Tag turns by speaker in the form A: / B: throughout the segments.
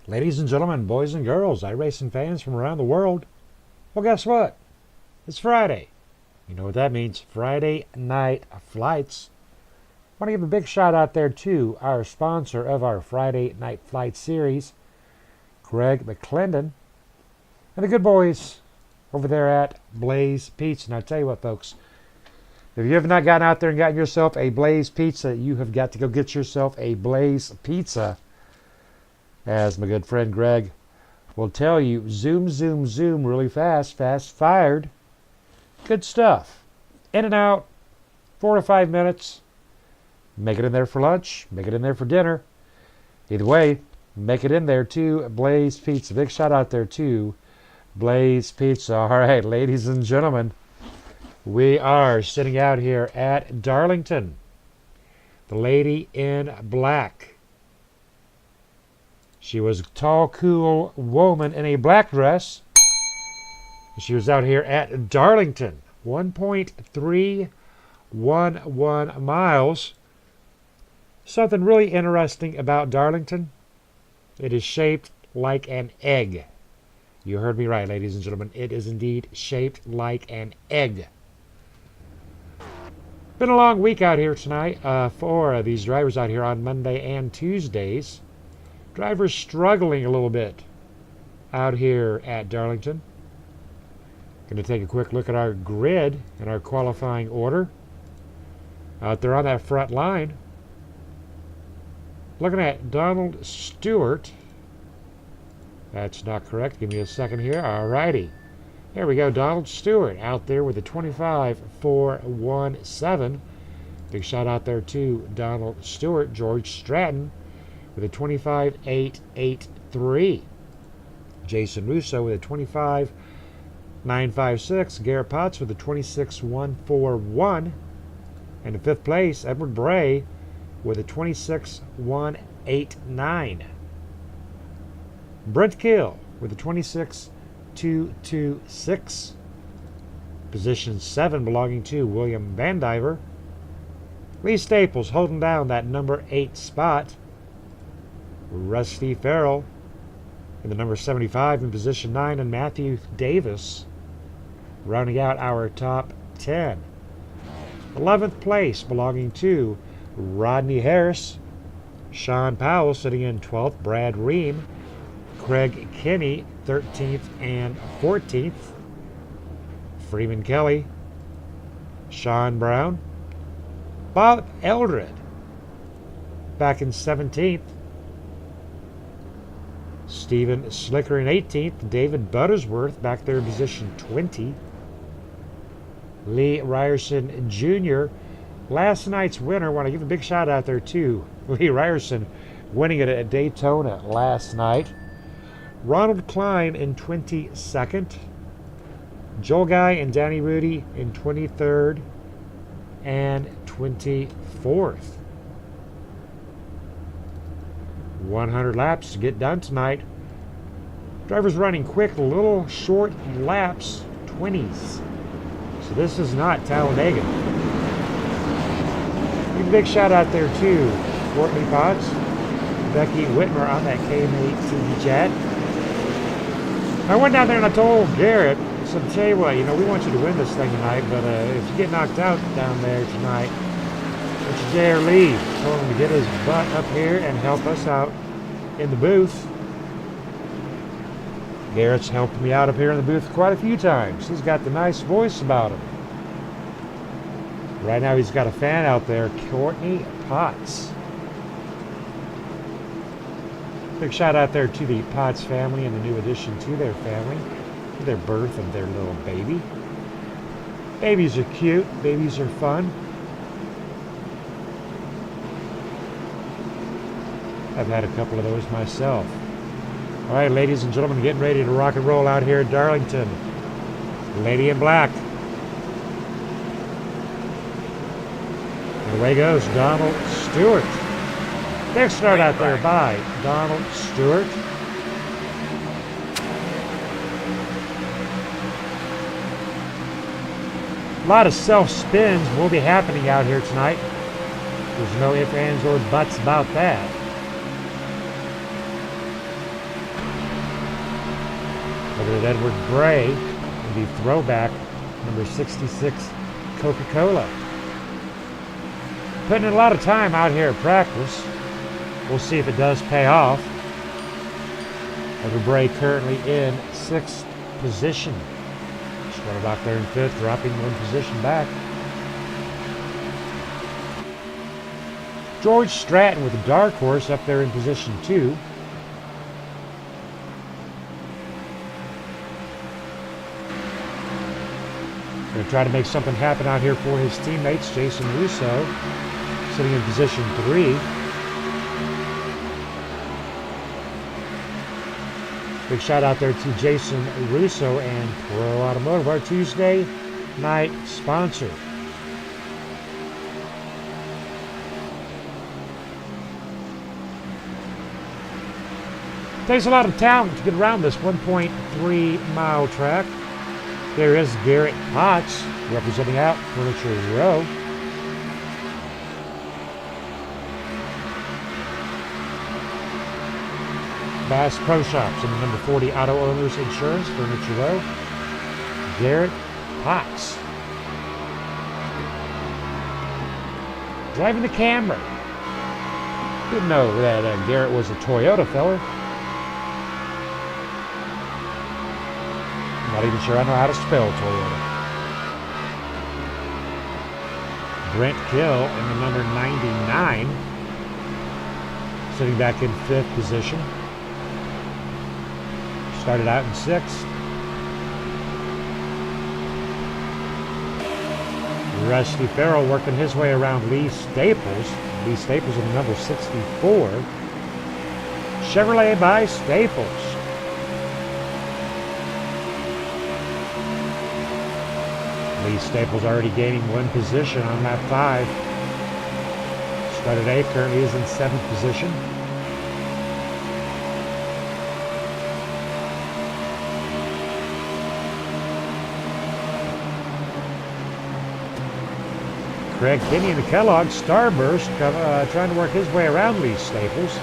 A: Ladies and gentlemen, boys and girls, iRacing fans from around the world. Well, guess what? It's Friday. You know what that means. Friday night flights. I want to give a big shout out there to our sponsor of our Friday night flight series, Greg McClendon, and the good boys over there at Blaze Pizza. And I tell you what, folks, if you have not gotten out there and gotten yourself a Blaze Pizza, you have got to go get yourself a Blaze Pizza. As my good friend Greg will tell you, zoom, zoom, zoom really fast, fast fired. Good stuff. In and out, 4 to 5 minutes. Make it in there for lunch, make it in there for dinner. Either way, make it in there to Blaze Pizza. Big shout out there to Blaze Pizza. All right, ladies and gentlemen, we are sitting out here at Darlington. The lady in black. She was a tall, cool woman in a black dress. She was out here at Darlington. 1.311 miles. Something really interesting about Darlington. It is shaped like an egg. You heard me right, ladies and gentlemen. It is indeed shaped like an egg. Been a long week out here tonight for these drivers out here on Monday and Tuesdays. Drivers struggling a little bit out here at Darlington. Going to take a quick look at our grid and our qualifying order. Out there on that front line, looking at Donald Stewart. That's not correct. Give me a second here. All righty. There we go. Donald Stewart out there with a 25.417. Big shout out there to Donald Stewart. George Stratton with a 25.883. Jason Russo with a 25.956. Garrett Potts with a 26.141. And in fifth place, Edward Bray with a 26.189. Brent Kill with a 26.226. Position 7 belonging to William Vandiver. Lee Staples holding down that number 8 spot. Rusty Farrell in the number 75 in position 9, and Matthew Davis rounding out our top 10. 11th place belonging to Rodney Harris. Sean Powell sitting in 12th. Brad Ream. Craig Kinney 13th and 14th. Freeman Kelly. Sean Brown. Bob Eldred back in 17th. Stephen Slicker in 18th. David Buttersworth back there in position 20. Lee Ryerson Jr. Last night's winner. Want to give a big shout out there to Lee Ryerson, winning it at Daytona last night. Ronald Klein in 22nd. Joel Guy and Danny Rudy in 23rd and 24th. 100 laps to get done tonight. Drivers running quick, little short laps, 20s. So this is not Talladega. Give a big shout out there to Courtney Potts, Becky Whitmer on that KMA TV chat. I went down there and I told Garrett, I said, tell you what, we want you to win this thing tonight, but if you get knocked out down there tonight, don't you dare leave. Told him to get his butt up here and help us out in the booth. Garrett's helped me out up here in the booth quite a few times. He's got the nice voice about him. Right now he's got a fan out there, Courtney Potts. Big shout out there to the Potts family and the new addition to their family, to their birth of their little baby. Babies are cute. Babies are fun. I've had a couple of those myself. All right, ladies and gentlemen, getting ready to rock and roll out here at Darlington. Lady in black. And away goes Donald Stewart. Big start out there by Donald Stewart. A lot of self-spins will be happening out here tonight. There's no ifs, ands, or buts about that. Over at Edward Bray in the throwback number 66 Coca-Cola. Putting in a lot of time out here at practice. We'll see if it does pay off. Edward Bray currently in 6th position. Started out there in 5th, dropping 1 position back. George Stratton with the dark horse up there in position 2. Going to try to make something happen out here for his teammates. Jason Russo sitting in position 3. Big shout out there to Jason Russo and Pro Automotive, our Tuesday night sponsor. Takes a lot of talent to get around this 1.3 mile track. There is Garrett Potts representing out Furniture Row. Bass Pro Shops in the number 40 Auto Owners Insurance, Furniture Row. Garrett Potts. Driving the Camry. Didn't know that Garrett was a Toyota fella. Not even sure I know how to spell Toyota. Brent Kill in the number 99. Sitting back in 5th position. Started out in 6th. Rusty Farrell working his way around Lee Staples. Lee Staples in the number 64. Chevrolet by Staples. Lee Staples already gaining 1 position on lap 5. Started 8th, currently is in 7th position. Craig Kinney in the Kellogg Starburst trying to work his way around Lee Staples.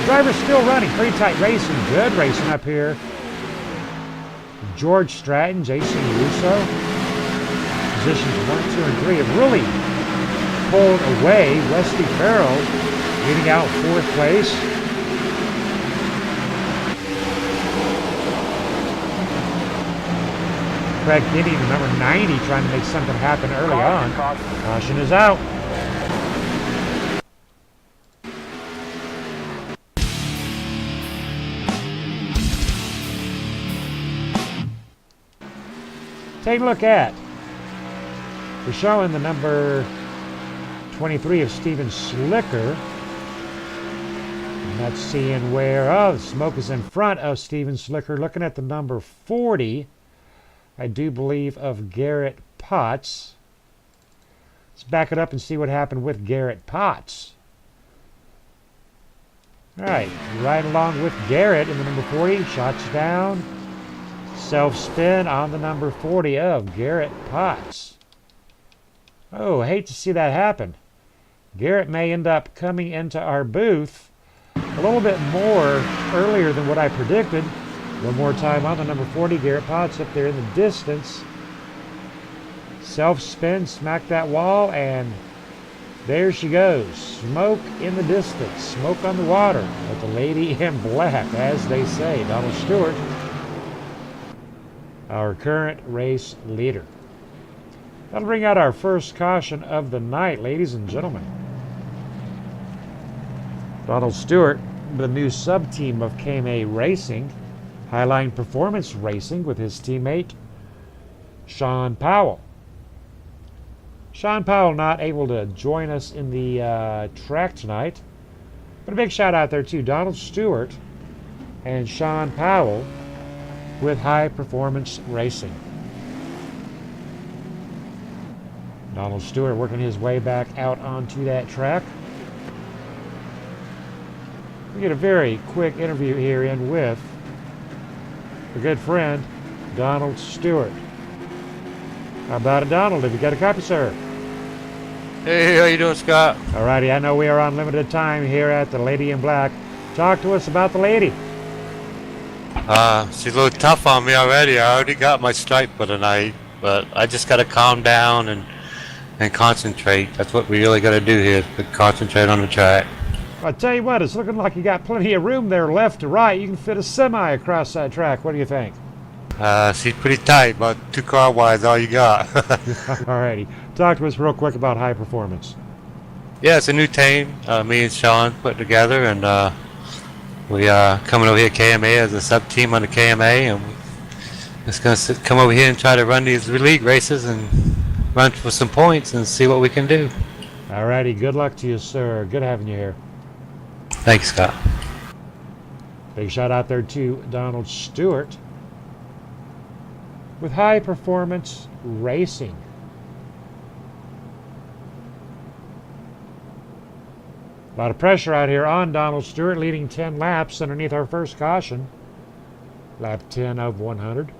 A: Driver's still running, pretty tight racing, good racing up here. George Stratton, Jason Russo, positions 1, 2, and 3 have really pulled away. Rusty Farrell leading out 4th place. Craig Kinney, the number 90, trying to make something happen early on. Caution is out. Take a look at. We're showing the number 23 of Steven Slicker. And that's seeing where smoke is in front of Steven Slicker. Looking at the number 40, I do believe, of Garrett Potts. Let's back it up and see what happened with Garrett Potts. All right, right along with Garrett in the number 40. Shots down. Self-spin on the number 40 of Garrett Potts. Oh, I hate to see that happen. Garrett may end up coming into our booth a little bit more earlier than what I predicted. One more time on the number 40, Garrett Potts up there in the distance. Self-spin, smack that wall, and there she goes. Smoke in the distance, smoke on the water, with the lady in black, as they say. Donald Stewart, our current race leader. That'll bring out our first caution of the night, ladies and gentlemen. Donald Stewart, the new sub-team of KMA Racing, Highline Performance Racing, with his teammate Sean Powell. Sean Powell not able to join us in the track tonight, but a big shout out there to Donald Stewart and Sean Powell with High Performance Racing. Donald Stewart working his way back out onto that track. We get a very quick interview here in with a good friend, Donald Stewart. How about it, Donald? Have you got a copy, sir?
B: Hey, how you doing, Scott?
A: Alrighty, I know we are on limited time here at the Lady in Black. Talk to us about the lady.
B: She's a little tough on me already. I already got my stripe for the night, but I just gotta calm down and concentrate. That's what we really gotta do here, to concentrate on the track.
A: I tell you what, it's looking like you got plenty of room there left to right. You can fit a semi across that track. What do you think?
B: She's pretty tight, about 2 car wide, all you got.
A: Alrighty, talk to us real quick about high performance.
B: Yeah, it's a new team, me and Sean put together, and we are coming over here KMA as a sub team on the KMA, and we're just gonna come over here and try to run these league races and run for some points and see what we can do.
A: Alrighty, good luck to you, sir. Good having you here.
B: Thanks, Scott.
A: Big shout out there to Donald Stewart with High Performance Racing. A lot of pressure out here on Donald Stewart, leading 10 laps underneath our first caution. Lap 10 of 100.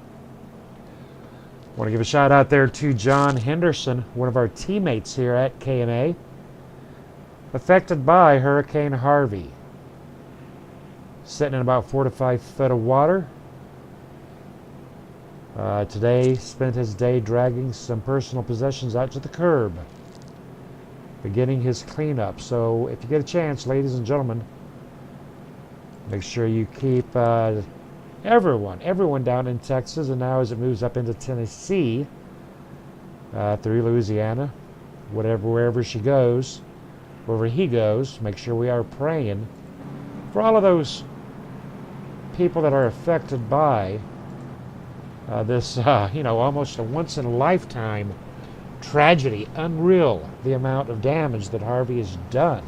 A: Want to give a shout out there to John Henderson, one of our teammates here at KMA, affected by Hurricane Harvey. Sitting in about 4 to 5 foot of water. Today spent his day dragging some personal possessions out to the curb, beginning his cleanup. So if you get a chance, ladies and gentlemen, make sure you keep everyone down in Texas, and now as it moves up into Tennessee, through Louisiana, wherever she goes, wherever he goes, make sure we are praying for all of those people that are affected by this, almost a once-in-a-lifetime tragedy. Unreal, the amount of damage that Harvey has done.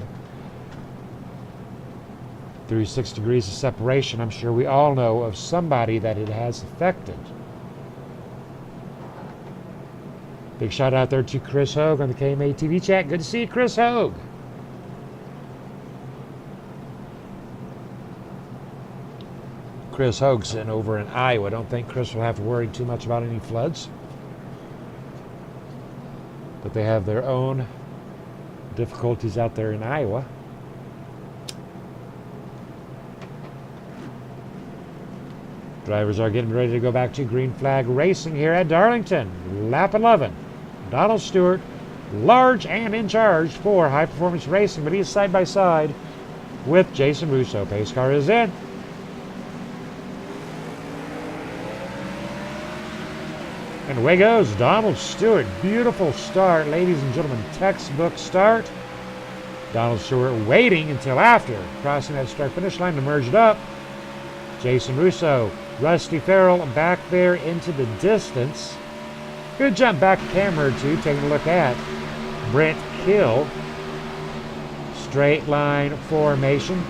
A: Through 6 degrees of separation, I'm sure we all know of somebody that it has affected. Big shout out there to Chris Hogue on the KMA TV chat. Good to see you, Chris Hogue. Chris Hogue sitting over in Iowa. Don't think Chris will have to worry too much about any floods. But they have their own difficulties out there in Iowa. Drivers are getting ready to go back to green flag racing here at Darlington. Lap 11. Donald Stewart, large and in charge for High Performance Racing, but he is side by side with Jason Russo. Pace car is in. And away goes Donald Stewart. Beautiful start, ladies and gentlemen. Textbook start. Donald Stewart waiting until after crossing that start finish line to merge it up. Jason Russo, Rusty Farrell back there into the distance. Good jump back camera or two, taking a look at Brent Kill. Straight line formation.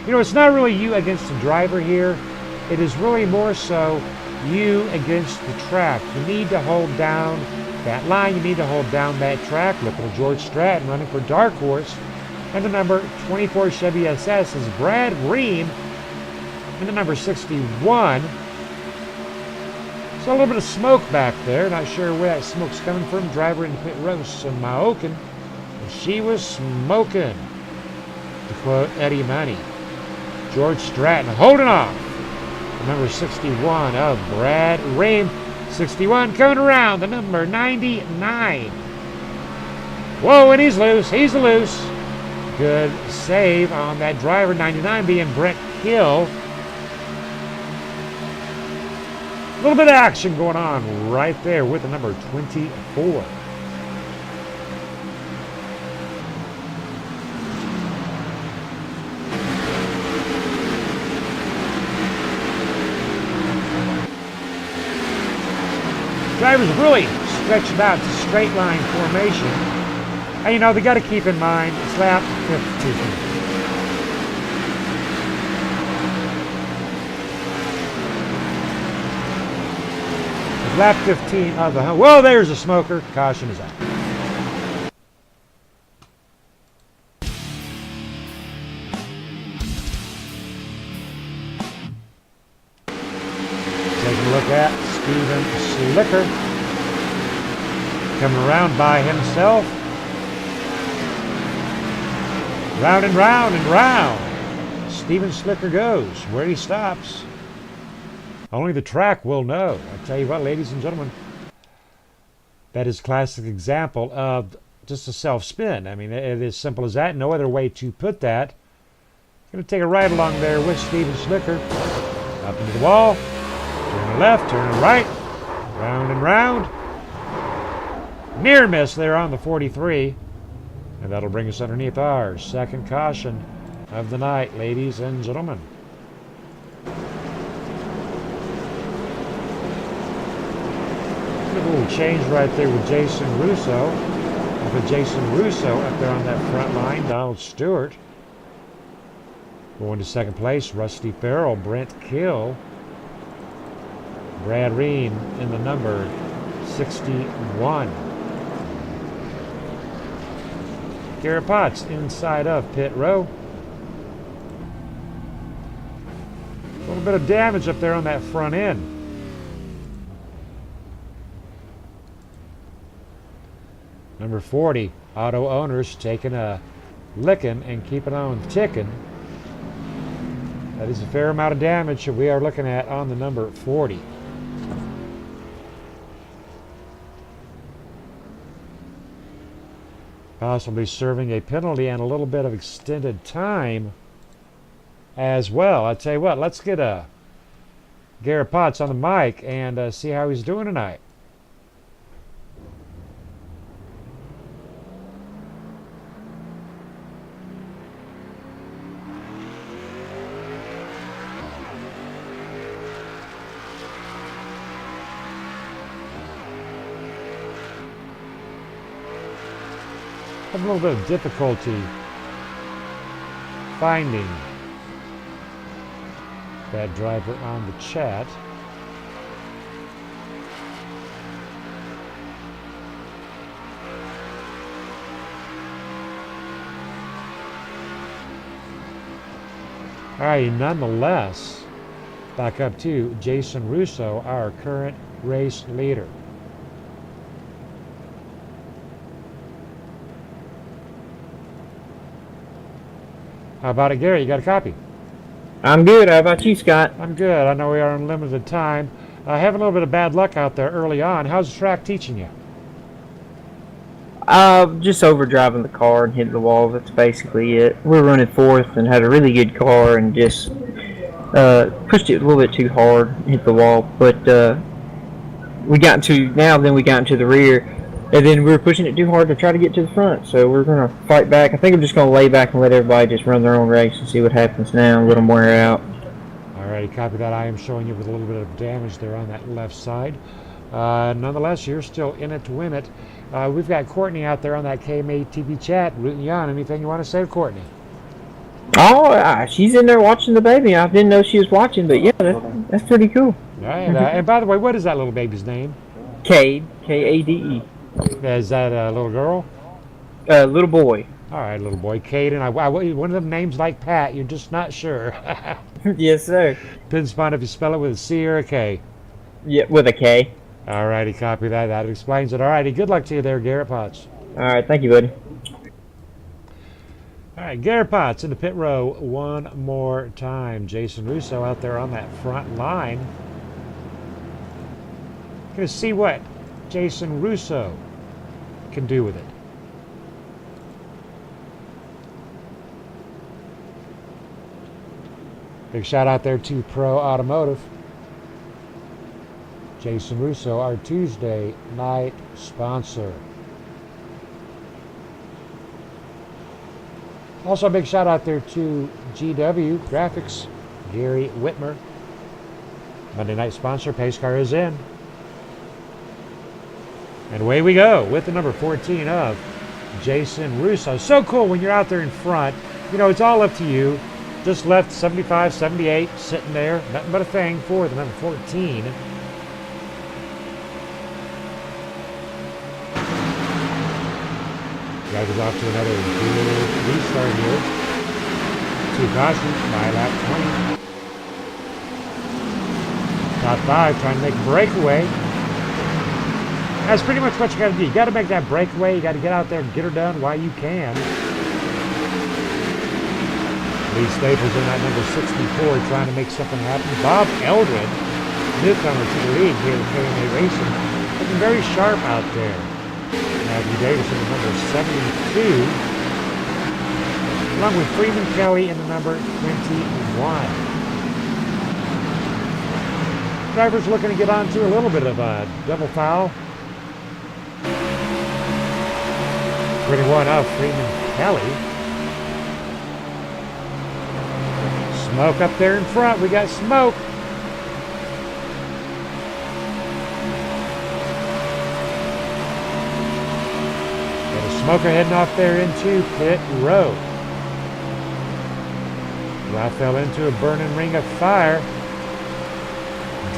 A: You know, it's not really you against the driver here. It is really more so you against the track. You need to hold down that line. You need to hold down that track. Look at George Stratton running for Dark Horse. And the number 24 Chevy SS is Brad Green. And the number 61. So a little bit of smoke back there. Not sure where that smoke's coming from. Driver in the pit road, smoking. And she was smoking, to quote Eddie Money. George Stratton holding off. Number 61 of Brad Ream. 61 coming around, the number 99. Whoa, and he's loose. He's loose. Good save on that driver. 99 being Brent Hill. A little bit of action going on right there with the number 24. Drivers really stretched out to straight line formation. And you know, they got to keep in mind, it's lap 15. It's lap 15 of the hunt. Well, there's a smoker. Caution is out. Taking a look at Steven Slicker coming around by himself. Round and round and round. Steven Slicker goes. Where he stops, only the track will know. I tell you what, ladies and gentlemen, that is a classic example of just a self-spin. I mean, it is simple as that. No other way to put that. Going to take a ride along there with Steven Slicker. Up into the wall. Turn left, turn right. Round and round. Near miss there on the 43. And that'll bring us underneath our second caution of the night, ladies and gentlemen. A little change right there with Jason Russo. I put Jason Russo up there on that front line. Donald Stewart going to second place. Rusty Farrell, Brent Kill, Brad Reen in the number 61. Garrett Potts inside of pit row. A little bit of damage up there on that front end. Number 40, Auto Owners taking a licking and keeping on ticking. That is a fair amount of damage that we are looking at on the number 40. Possibly serving a penalty and a little bit of extended time as well. I tell you what, let's get Garrett Potts on the mic and see how he's doing tonight. Have a little bit of difficulty finding that driver on the chat. All right, nonetheless, back up to Jason Russo, our current race leader. How about it, Gary? You got a copy?
C: I'm good. How about you, Scott?
A: I'm good. I know we are on limited time. Having a little bit of bad luck out there early on. How's the track teaching you?
C: Just overdriving the car and hitting the wall. That's basically it. We're running fourth and had a really good car and just pushed it a little bit too hard, hit the wall. But we got into the rear. And then we were pushing it too hard to try to get to the front, so we're going to fight back. I think I'm just going to lay back and let everybody just run their own race and see what happens now, let them wear out.
A: All righty, copy that. I am showing you with a little bit of damage there on that left side. Nonetheless, you're still in it to win it. We've got Courtney out there on that KMA TV chat rooting you on. Anything you want to say to Courtney?
C: Oh, she's in there watching the baby. I didn't know she was watching, but yeah, that's pretty cool.
A: All right, and by the way, what is that little baby's name?
C: Cade, K-A-D-E.
A: Is that a little girl?
C: Little boy.
A: All right, little boy. Caden. One of them names like Pat, you're just not sure.
C: Yes, sir.
A: Depends upon if you spell it with a C or a K.
C: Yeah, with a K.
A: All righty, copy that. That explains it. All righty, good luck to you there, Garrett Potts.
C: All right, thank you, buddy.
A: All right, Garrett Potts in the pit row one more time. Jason Russo out there on that front line. Going to see what Jason Russo can do with it. Big shout out there to Pro Automotive. Jason Russo, our Tuesday night sponsor. Also a big shout out there to GW Graphics, Gary Whitmer. Monday night sponsor, pace car is in. And away we go with the number 14 of Jason Russo. So cool when you're out there in front. You know, it's all up to you. Just left 75, 78 sitting there. Nothing but a thing for the number 14. Guy goes off to another good restart here. 2 cautions by lap 20. Top 5 trying to make a breakaway. That's pretty much what you got to do. You got to make that breakaway. You got to get out there and get her done while you can. Lee Staples in that number 64 trying to make something happen. Bob Eldred, newcomer to the league here at KMA Racing, looking very sharp out there. Matthew Davis in the number 72, along with Freeman Kelly in the number 21. Drivers looking to get onto a little bit of a double foul. 21 of Freeman Kelly. Smoke up there in front. We got smoke. Got a smoker heading off there into pit road. I fell into a burning ring of fire.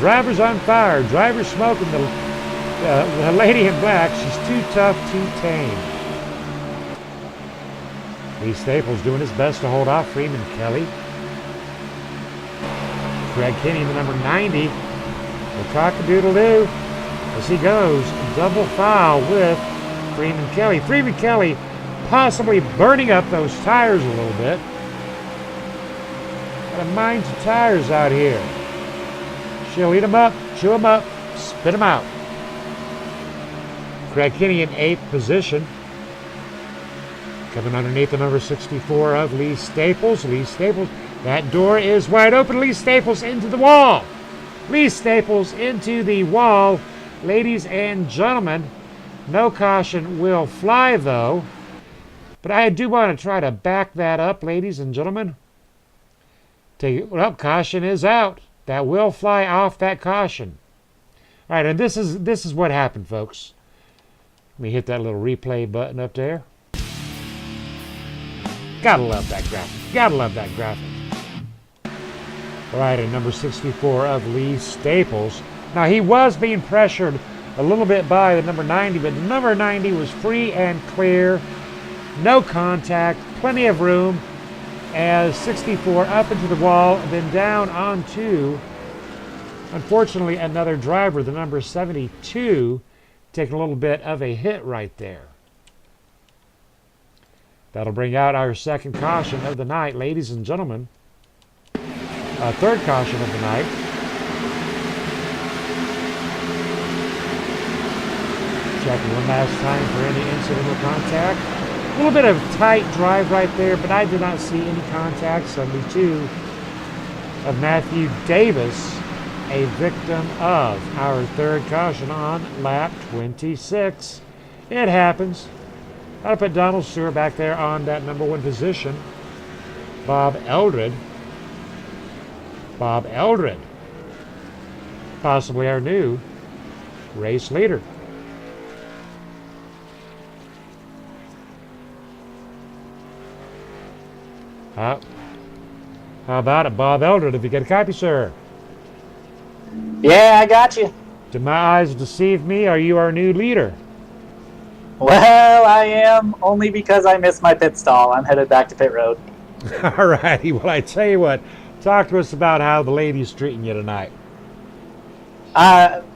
A: Driver's on fire. Driver's smoking. The lady in black, she's too tough, too tame. Lee Staples doing his best to hold off Freeman Kelly. Craig Kinney in the number 90. The cock-a-doodle-doo as he goes double foul with Freeman Kelly. Freeman Kelly possibly burning up those tires a little bit. Got to mind your tires out here. She'll eat them up, chew them up, spit them out. Craig Kinney in 8th position. Coming underneath the number 64 of Lee Staples. Lee Staples. That door is wide open. Lee Staples into the wall. Lee Staples into the wall. Ladies and gentlemen, no caution will fly though. But I do want to try to back that up, ladies and gentlemen. Take it up. Caution is out. That will fly off that caution. All right, and this is what happened, folks. Let me hit that little replay button up there. Gotta love that graphic. Gotta love that graphic. All right, and number 64 of Lee Staples. Now, he was being pressured a little bit by the number 90, but the number 90 was free and clear. No contact, plenty of room. As 64 up into the wall, then down onto, unfortunately, another driver, the number 72, taking a little bit of a hit right there. That'll bring out our second caution of the night, ladies and gentlemen. Third caution of the night. Checking one last time for any incidental contact. A little bit of tight drive right there, but I did not see any contact. 72 of Matthew Davis, a victim of our third caution on lap 26. It happens. I'll put Donald Stewart back there on that number 1 position. Bob Eldred. Bob Eldred, possibly our new race leader. How about it, Bob Eldred? Have you got a copy, sir?
D: Yeah, I got you.
A: Did my eyes deceive me? Are you our new leader?
D: Well, I am, only because I missed my pit stall. I'm headed back to pit road.
A: All righty. Well, I tell you what. Talk to us about how the ladies treating you tonight.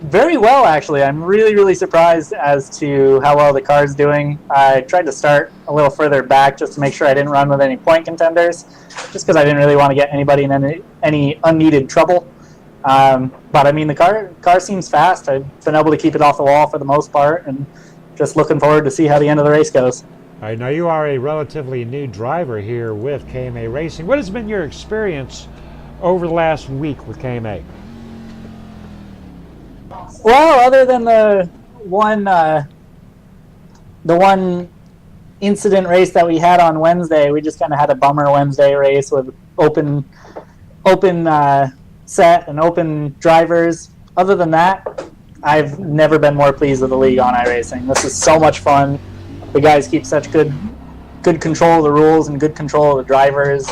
D: Very well, actually. I'm really, really surprised as to how well the car's doing. I tried to start a little further back just to make sure I didn't run with any point contenders, just because I didn't really want to get anybody in any unneeded trouble. But I mean, the car seems fast. I've been able to keep it off the wall for the most part, and just looking forward to see how the end of the race goes.
A: All right, now you are a relatively new driver here with KMA Racing. What has been your experience over the last week with KMA?
D: Well, other than the one incident race that we had on Wednesday, we just kind of had a bummer Wednesday race with open set and open drivers. Other than that, I've never been more pleased with the league on iRacing. This is so much fun. The guys keep such good control of the rules and good control of the drivers.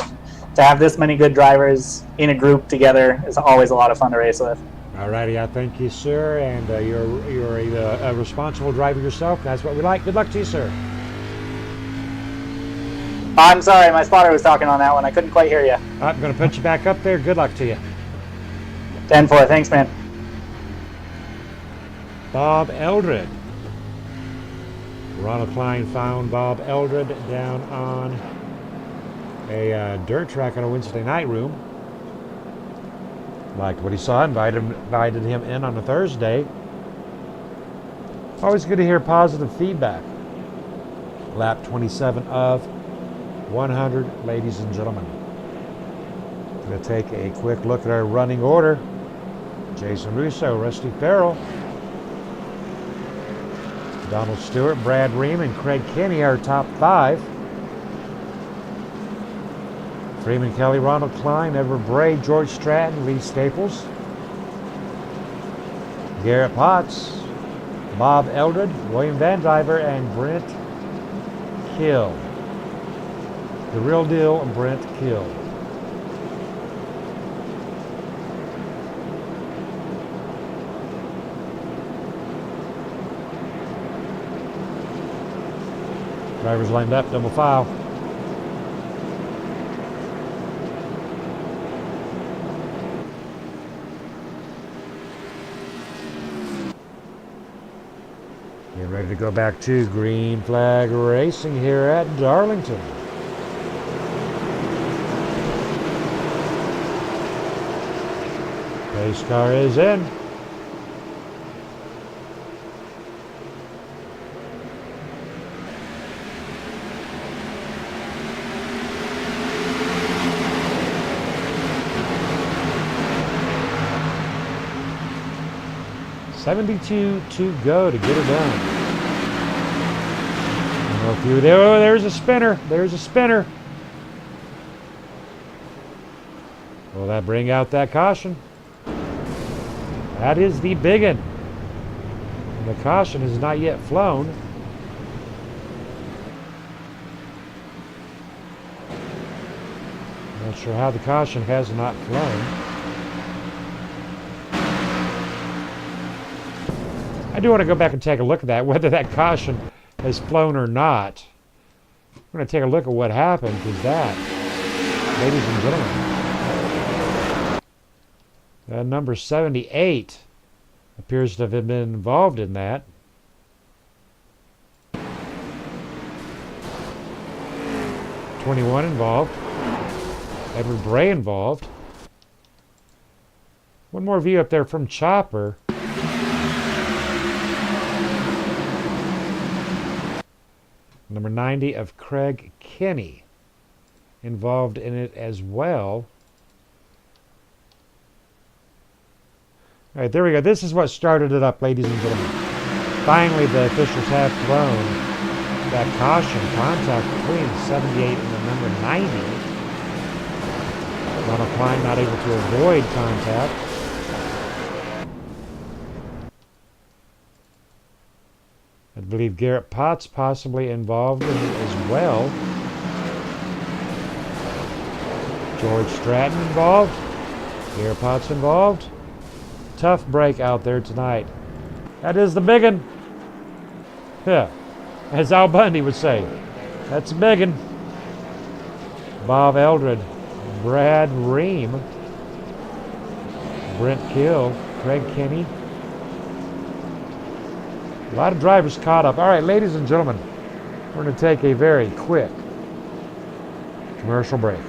D: To have this many good drivers in a group together is always a lot of fun to race with.
A: All righty, I thank you, sir, and you're a responsible driver yourself. That's what we like. Good luck to you, sir.
D: I'm sorry, my spotter was talking on that one. I couldn't quite hear you.
A: I'm going to put you back up there. Good luck to you.
D: 10-4, thanks, man.
A: Bob Eldred. Ronald Klein found Bob Eldred down on a dirt track on a Wednesday night room. Liked what he saw, invited him in on a Thursday. Always good to hear positive feedback. Lap 27 of 100, ladies and gentlemen. Going to take a quick look at our running order. Jason Russo, Rusty Farrell, Donald Stewart, Brad Ream, and Craig Kenny are top 5. Freeman Kelly, Ronald Klein, Edward Bray, George Stratton, Lee Staples, Garrett Potts, Bob Eldred, William Van Diver, and Brent Kill. The real deal, Brent Kill. Drivers lined up, double file. Getting ready to go back to green flag racing here at Darlington. Pace car is in. $72 to go to get it done. There's a spinner. There's a spinner. Will that bring out that caution? That is the big one. The caution is not yet flown. Not sure how the caution has not flown. I do want to go back and take a look at that, whether that caution has flown or not. I'm going to take a look at what happened, because that, ladies and gentlemen, number 78 appears to have been involved in that. '21 involved. Edward Bray involved. One more view up there from Chopper. Number 90 of Craig Kenny involved in it as well. All right, there we go. This is what started it up, ladies and gentlemen. Finally, the officials have flown that caution contact between 78 and the number 90. Ronald Klein not able to avoid contact. I believe Garrett Potts possibly involved in it as well. George Stratton involved. Garrett Potts involved. Tough break out there tonight. That is the big one. Yeah, as Al Bundy would say. That's a big one. Bob Eldred, Brad Ream, Brent Kill, Craig Kenny. A lot of drivers caught up. All right, ladies and gentlemen, we're going to take a very quick commercial break.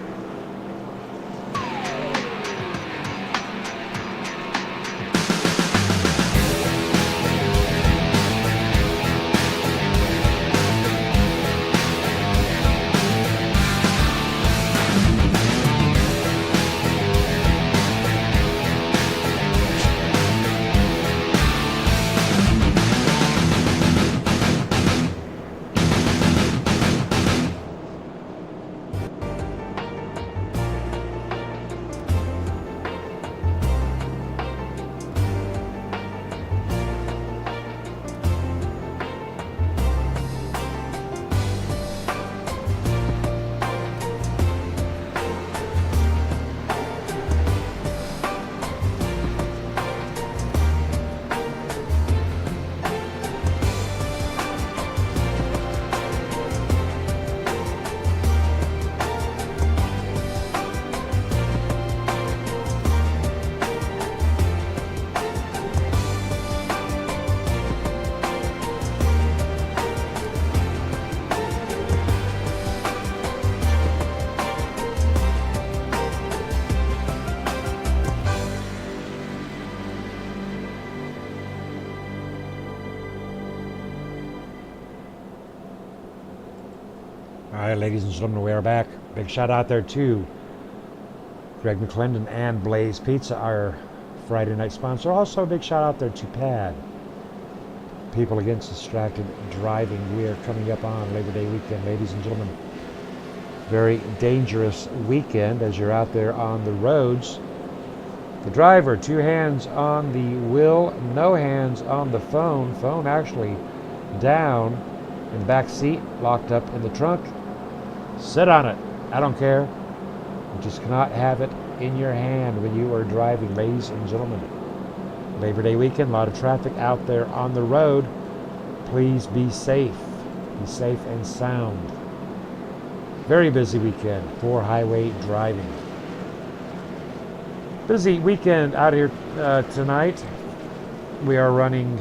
A: Alright, ladies and gentlemen, we are back. Big shout out there to Greg McClendon and Blaze Pizza, our Friday night sponsor. Also, a big shout out there to Pad. People Against Distracted Driving. We are coming up on Labor Day weekend, ladies and gentlemen. Very dangerous weekend as you're out there on the roads. The driver, 2 hands on the wheel, no hands on the phone. Phone actually down in the back seat, locked up in the trunk. Sit on it. I don't care. You just cannot have it in your hand when you are driving, ladies and gentlemen. Labor Day weekend, a lot of traffic out there on the road. Please be safe. Be safe and sound. Very busy weekend for highway driving. Busy weekend out here tonight. We are running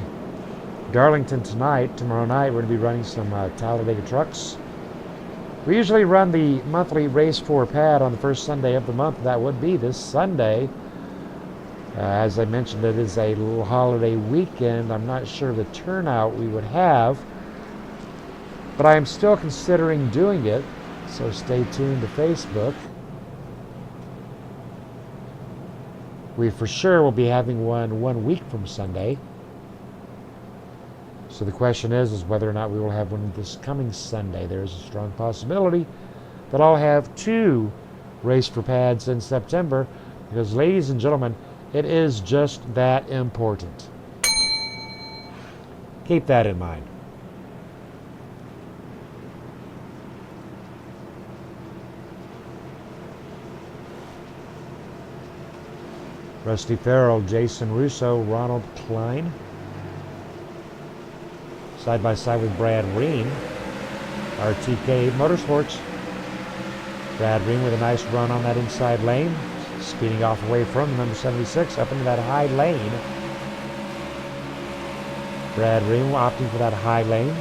A: Darlington tonight. Tomorrow night we're going to be running some Talladega trucks. We usually run the monthly Race 4 pad on the first Sunday of the month. That would be this Sunday. As I mentioned, it is a little holiday weekend. I'm not sure the turnout we would have, but I am still considering doing it, so stay tuned to Facebook. We for sure will be having one week from Sunday. So the question is whether or not we will have one this coming Sunday. There is a strong possibility that I'll have 2 Race for Pads in September, because, ladies and gentlemen, it is just that important. Keep that in mind. Rusty Farrell, Jason Russo, Ronald Klein. Side by side with Brad Ream. RTK Motorsports. Brad Ream with a nice run on that inside lane. Speeding off away from number 76 up into that high lane. Brad Ream opting for that high lane.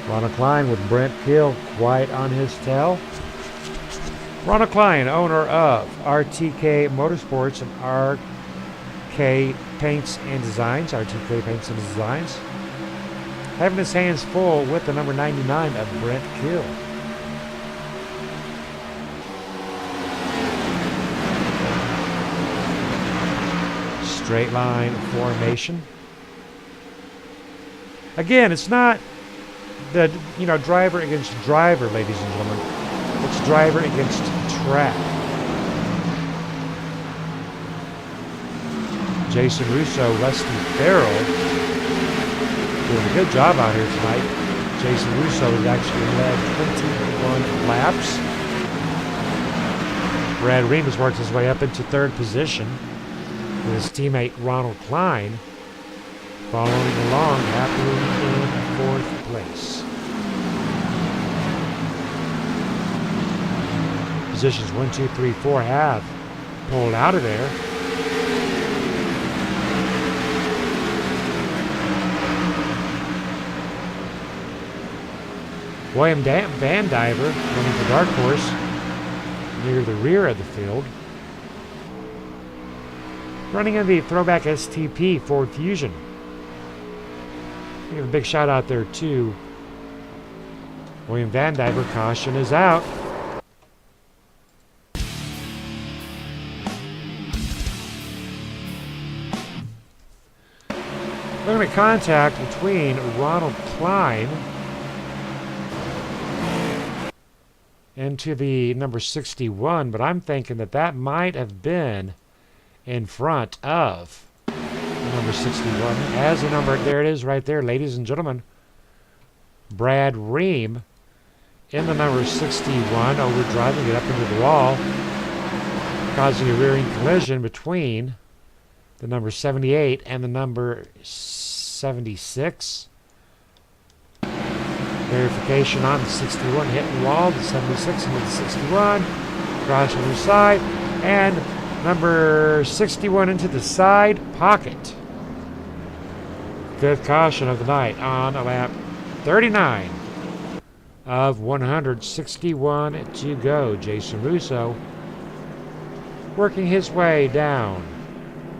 A: Ronald Klein with Brent Kill quiet on his tail. Ronald Klein, owner of RTK Motorsports and RK Paints and Designs. RTK Paints and Designs. Having his hands full with the number 99 of Brent Kill. Straight line formation. Again, it's not the driver against driver, ladies and gentlemen. It's driver against track. Jason Russo, Rusty Farrell doing a good job out here tonight. Jason Russo has actually led 21 laps. Brad Ream has worked his way up into 3rd position, with his teammate Ronald Klein following along happily in 4th place. Positions 1, 2, 3, 4 have pulled out of there. William Van Diver running for Dark Horse near the rear of the field. Running in the Throwback STP Ford Fusion. Give a big shout out there too. William Van Diver, caution is out. Looking at contact between Ronald Klein and to the number 61, but I'm thinking that might have been in front of the number 61. As the number, there it is right there, ladies and gentlemen. Brad Ream in the number 61, overdriving it up into the wall, causing a rear-end collision between the number 78 and the number 76. Verification on the 61, hitting the wall, the 76 into the 61, cross to the side, and number 61 into the side pocket. 5th caution of the night on lap 39 of 161 to go. Jason Russo working his way down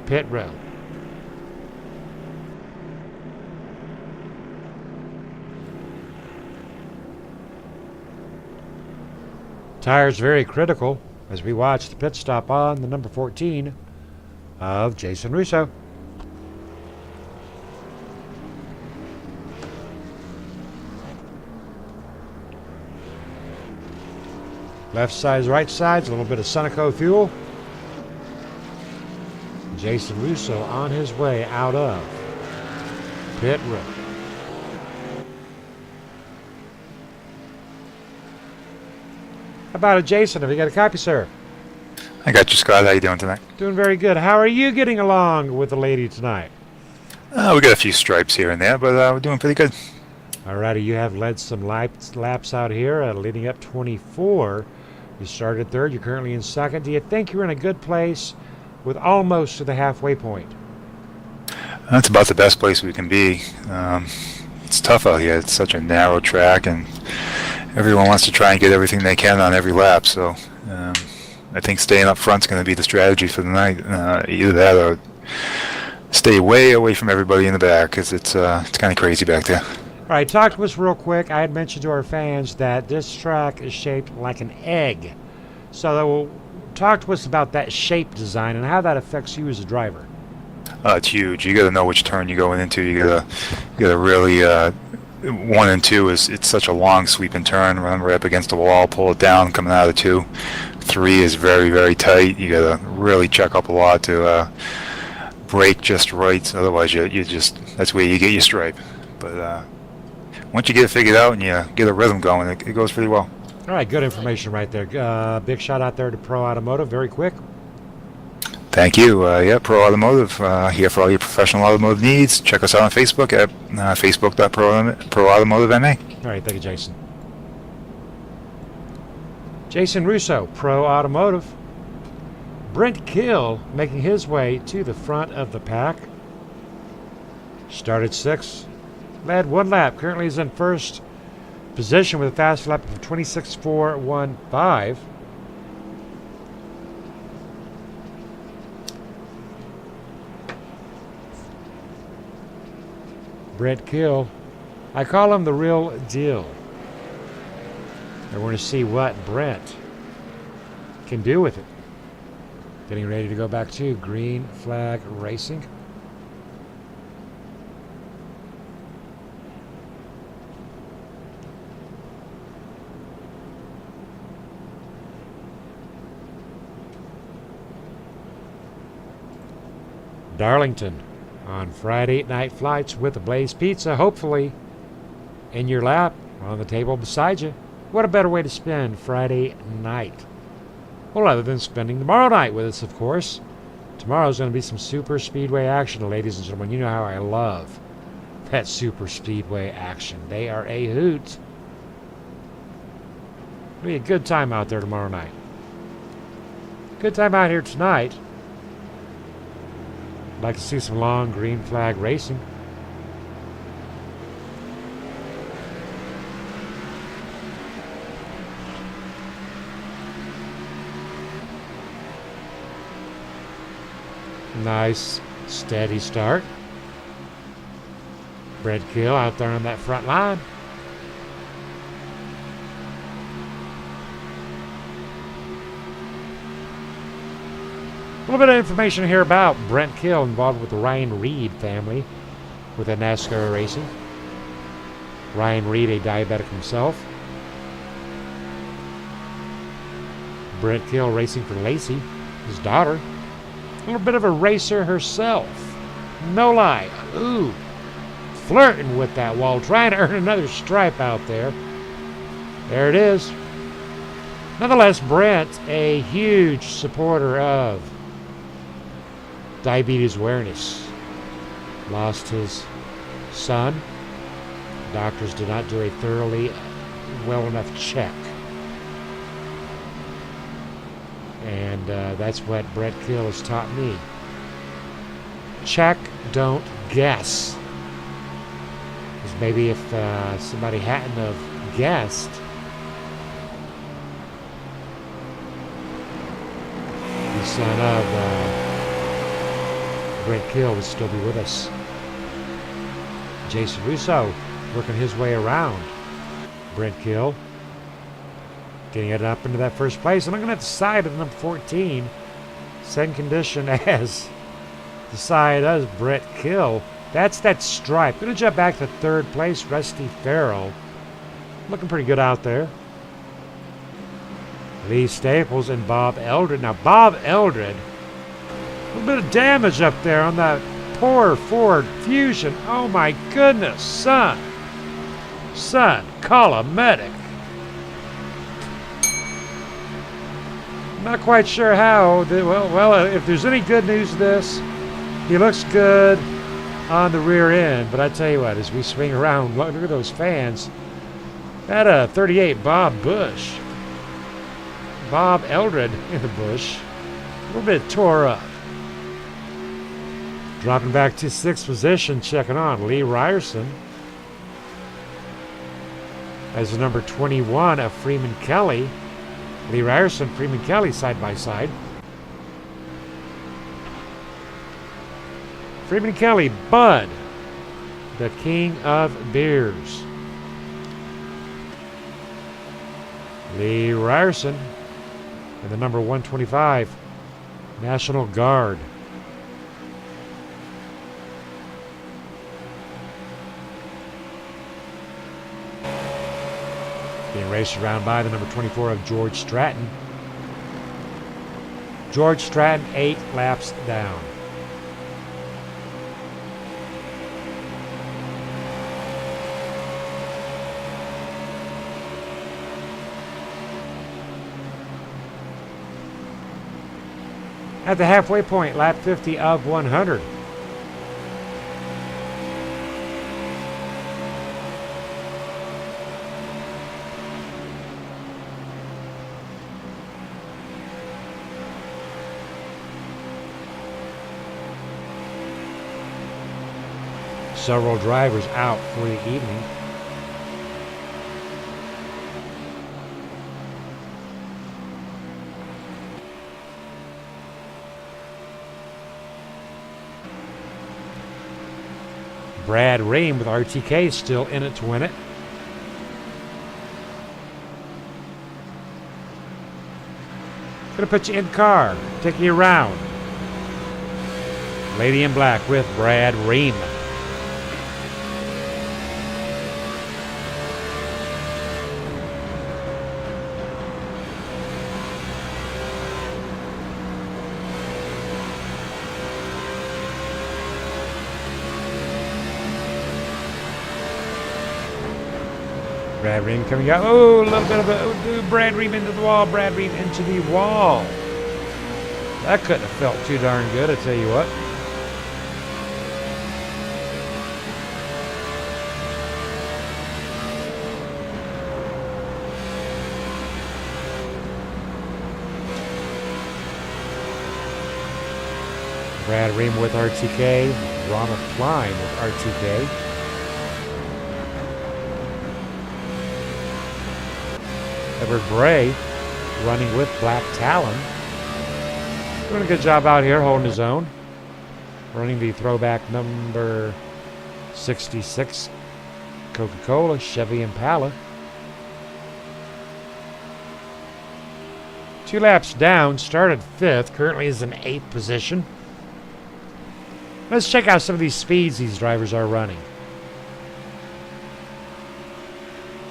A: pit road. Tires very critical as we watch the pit stop on the number 14 of Jason Russo. Left side's right side's a little bit of Sunoco fuel. Jason Russo on his way out of pit road. How about it, Jason? Have you got a copy, sir?
E: I got you, Scott. How you doing tonight?
A: Doing very good. How are you getting along with the lady tonight?
E: We got a few stripes here and there, but we're doing pretty good.
A: Alrighty, you have led some laps out here, leading up 24. You started third. You're currently in second. Do you think you're in a good place with almost to the halfway point?
E: That's about the best place we can be. It's tough out here. It's such a narrow track, and everyone wants to try and get everything they can on every lap. So I think staying up front's going to be the strategy for the night. Either that or stay way away from everybody in the back, because it's kind of crazy back there.
A: All right, talk to us real quick. I had mentioned to our fans that this track is shaped like an egg. So talk to us about that shape design and how that affects you as a driver.
E: It's huge. You got to know which turn you're going into. You gotta really 1 and 2 it's such a long sweeping turn. Run right up against the wall, pull it down, coming out of 2. 3 is very, very tight. You gotta really check up a lot to brake just right. Otherwise, you just that's where you get your stripe. But once you get it figured out and you get a rhythm going, it goes pretty well.
A: All right, good information right there. Big shout out there to Pro Automotive. Very quick.
E: Thank you. Pro Automotive, here for all your professional automotive needs. Check us out on Facebook at facebook.proautomotivema.
A: All right, thank you, Jason. Jason Russo, Pro Automotive. Brent Kill making his way to the front of the pack. Started 6th. Led 1 lap. Currently is in first position with a fast lap of 26.415. Brent Kill. I call him the real deal. And we're going to see what Brent can do with it. Getting ready to go back to green flag racing. Darlington on Friday night flights with a Blaze Pizza, hopefully in your lap on the table beside you. What a better way to spend Friday night? Well, other than spending tomorrow night with us, of course. Tomorrow's going to be some super speedway action, ladies and gentlemen. You know how I love that super speedway action. They are a hoot. It'll be a good time out there tomorrow night. Good time out here tonight. I'd like to see some long green flag racing. Nice, steady start. Brent Kill out there on that front line. A little bit of information here about Brent Kill, involved with the Ryan Reed family with a NASCAR racing. Ryan Reed, a diabetic himself. Brent Kill racing for Lacey, his daughter. A little bit of a racer herself. No lie. Ooh. Flirting with that wall, trying to earn another stripe out there. There it is. Nonetheless, Brent, a huge supporter of diabetes awareness. Lost his son. Doctors did not do a thoroughly well enough check. And that's what Brent Kill has taught me. Check, don't guess. Because maybe if somebody hadn't have guessed, the son of Brent Kill would still be with us. Jason Russo working his way around Brent Kill. Getting it up into that first place. And looking at the side of the number 14. Same condition as the side as Brett Kill. That's that stripe. Going to jump back to third place. Rusty Farrell. Looking pretty good out there. Lee Staples and Bob Eldred. Now, Bob Eldred, a little bit of damage up there on that poor Ford Fusion. Oh, my goodness, son. Son, call a medic. Not quite sure how. Well, if there's any good news to this, he looks good on the rear end. But I tell you what, as we swing around, look at those fans. That 38 Bob Bush. Bob Eldred in the bush. A little bit tore up. Dropping back to sixth position, checking on Lee Ryerson. As the number 21 of Freeman Kelly. Lee Ryerson, Freeman Kelly side by side. Freeman Kelly, Bud, the king of beers. Lee Ryerson and the number 125 National Guard. Being raced around by the number 24 of George Stratton. George Stratton 8 laps down. At the halfway point, lap 50 of 100. Several drivers out for the evening. Brad Ream with RTK still in it to win it. Gonna put you in the car, take you around. Lady in Black with Brad Ream. Brad Ream coming out. Oh, a little bit of a Brad Ream into the wall. Brad Ream into the wall. That couldn't have felt too darn good, I tell you what. Brad Ream with RTK. Ronald Klein with RTK. Edward Bray running with Black Talon. Doing a good job out here holding his own. Running the throwback number 66 Coca-Cola Chevy Impala. 2 laps down, started 5th, currently is in 8th position. Let's check out some of these speeds these drivers are running.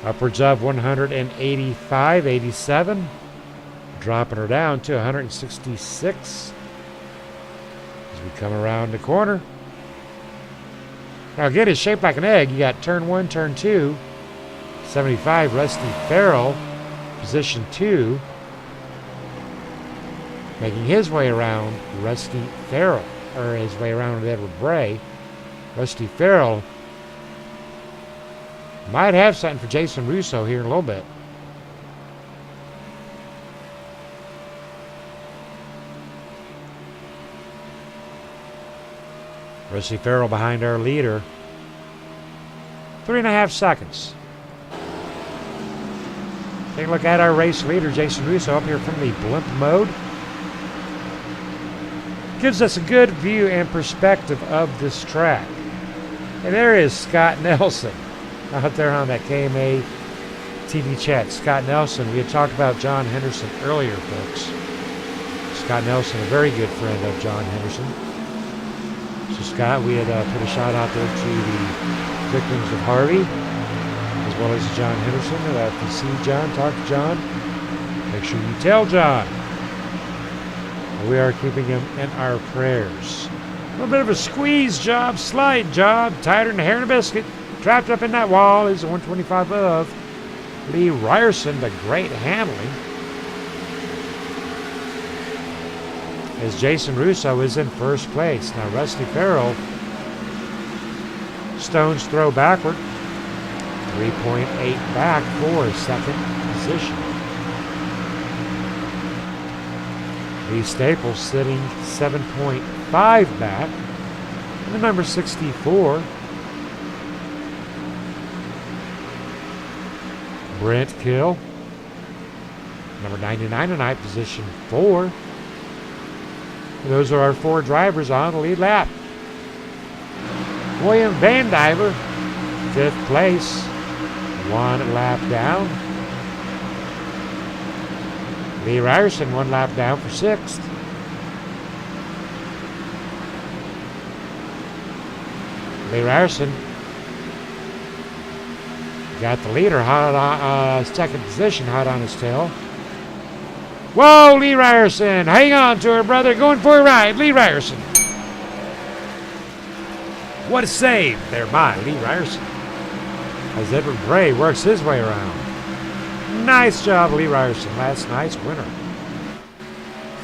A: Upwards of 185, 87. Dropping her down to 166 as we come around the corner. Now again, it's shaped like an egg. You got turn 1, turn 2. 75, Rusty Farrell, position 2. Making his way around Rusty Farrell, or his way around with Edward Bray. Rusty Farrell might have something for Jason Russo here in a little bit. Rusty Farrell behind our leader. 3.5 seconds. Take a look at our race leader, Jason Russo, up here from the blimp mode. Gives us a good view and perspective of this track. And there is Scott Nelson out there on that KMA TV chat, Scott Nelson. We had talked about John Henderson earlier, folks. Scott Nelson, a very good friend of John Henderson. So Scott, we had put a shout out there to the victims of Harvey, as well as John Henderson. If you see John, talk to John. Make sure you tell John. We are keeping him in our prayers. A little bit of a squeeze job, slide job, tighter than a hair in a biscuit. Trapped up in that wall is a 125 of Lee Ryerson, the great handling. As Jason Russo is in first place. Now Rusty Farrell, stone's throw backward. 3.8 back for second position. Lee Staples sitting 7.5 back. And the number 64. Brent Kill. Number 99 tonight, position 4. Those are our 4 drivers on the lead lap. William Van Diver, 5th place. 1 lap down. Lee Ryerson 1 lap down for 6th. Lee Ryerson got the leader hot on second position, hot on his tail. Whoa, Lee Ryerson, hang on to her, brother, going for a ride. Lee Ryerson. What a save there by Lee Ryerson, as Edward Bray works his way around. Nice job, Lee Ryerson, last night's winner.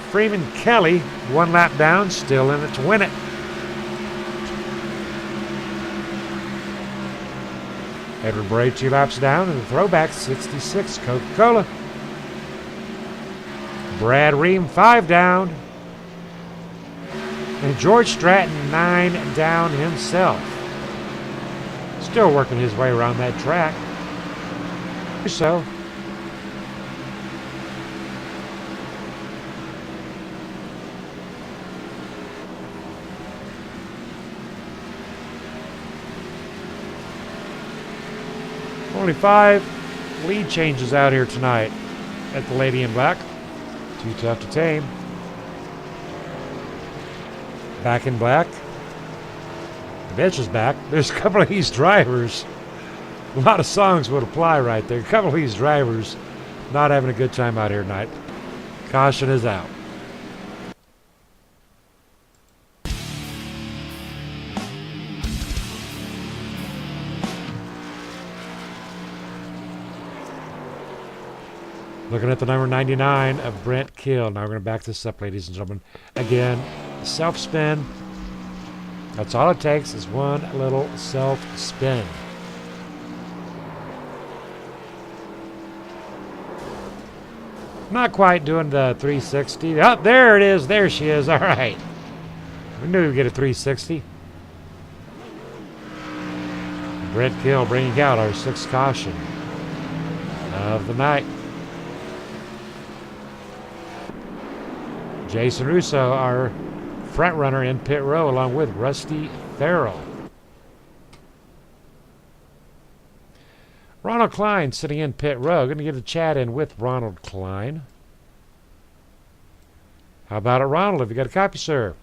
A: Freeman Kelly, 1 lap down, still in it to win it. Edward Bray 2 laps down, and the throwback 66 Coca-Cola. Brad Ream 5 down. And George Stratton 9 down himself. Still working his way around that track. So. Only 5 lead changes out here tonight at the Lady in Black. Too tough to tame. Back in black. The bitch is back. There's a couple of these drivers. A lot of songs would apply right there. A couple of these drivers not having a good time out here tonight. Caution is out. Looking at the number 99 of Brent Kill. Now we're going to back this up, ladies and gentlemen. Again, self-spin. That's all it takes is one little self-spin. Not quite doing the 360. Oh, there it is. There she is. All right. We knew we'd get a 360. Brent Kill bringing out our 6th caution of the night. Jason Russo, our front runner in pit row, along with Rusty Farrell. Ronald Klein sitting in pit row. Going to get a chat in with Ronald Klein. How about it, Ronald? Have you got a copy, sir?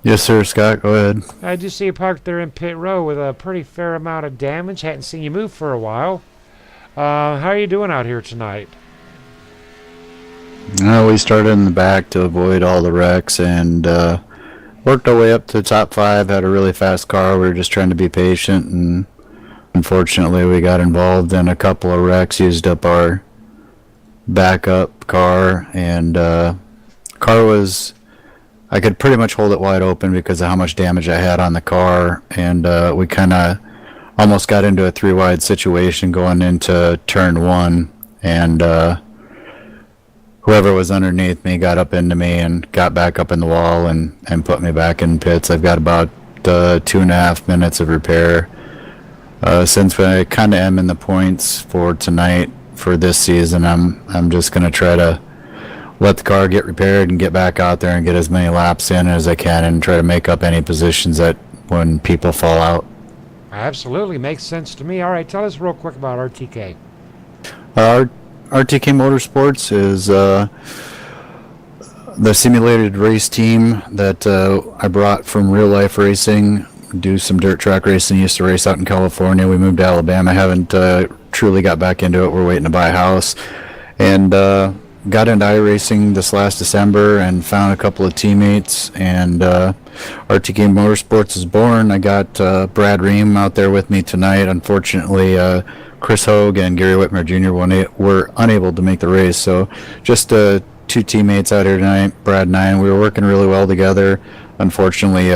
F: Yes, sir, Scott. Go ahead.
A: I do see you parked there in pit row with a pretty fair amount of damage. Hadn't seen you move for a while. How are you doing out here tonight?
F: We started in the back to avoid all the wrecks and worked our way up to the top 5. Had a really fast car. We were just trying to be patient, and unfortunately we got involved in a couple of wrecks, used up our backup car, and car was, I could pretty much hold it wide open because of how much damage I had on the car, and we kind of almost got into a 3-wide situation going into turn 1, and whoever was underneath me got up into me and got back up in the wall and put me back in pits. I've got about 2.5 minutes of repair. Since I kind of am in the points for tonight for this season, I'm just going to try to let the car get repaired and get back out there and get as many laps in as I can and try to make up any positions that when people fall out.
A: Absolutely. Makes sense to me. All right, tell us real quick about RTK.
F: RTK Motorsports is the simulated race team that I brought from real life racing. Do some dirt track racing. Used to race out in California. We moved to Alabama. Haven't truly got back into it. We're waiting to buy a house, and got into iRacing this last December and found a couple of teammates. And RTK Motorsports is born. I got Brad Ream out there with me tonight. Unfortunately, Chris Hogue and Gary Whitmer Jr. were unable to make the race, so just two teammates out here tonight, Brad and I, and we were working really well together. Unfortunately,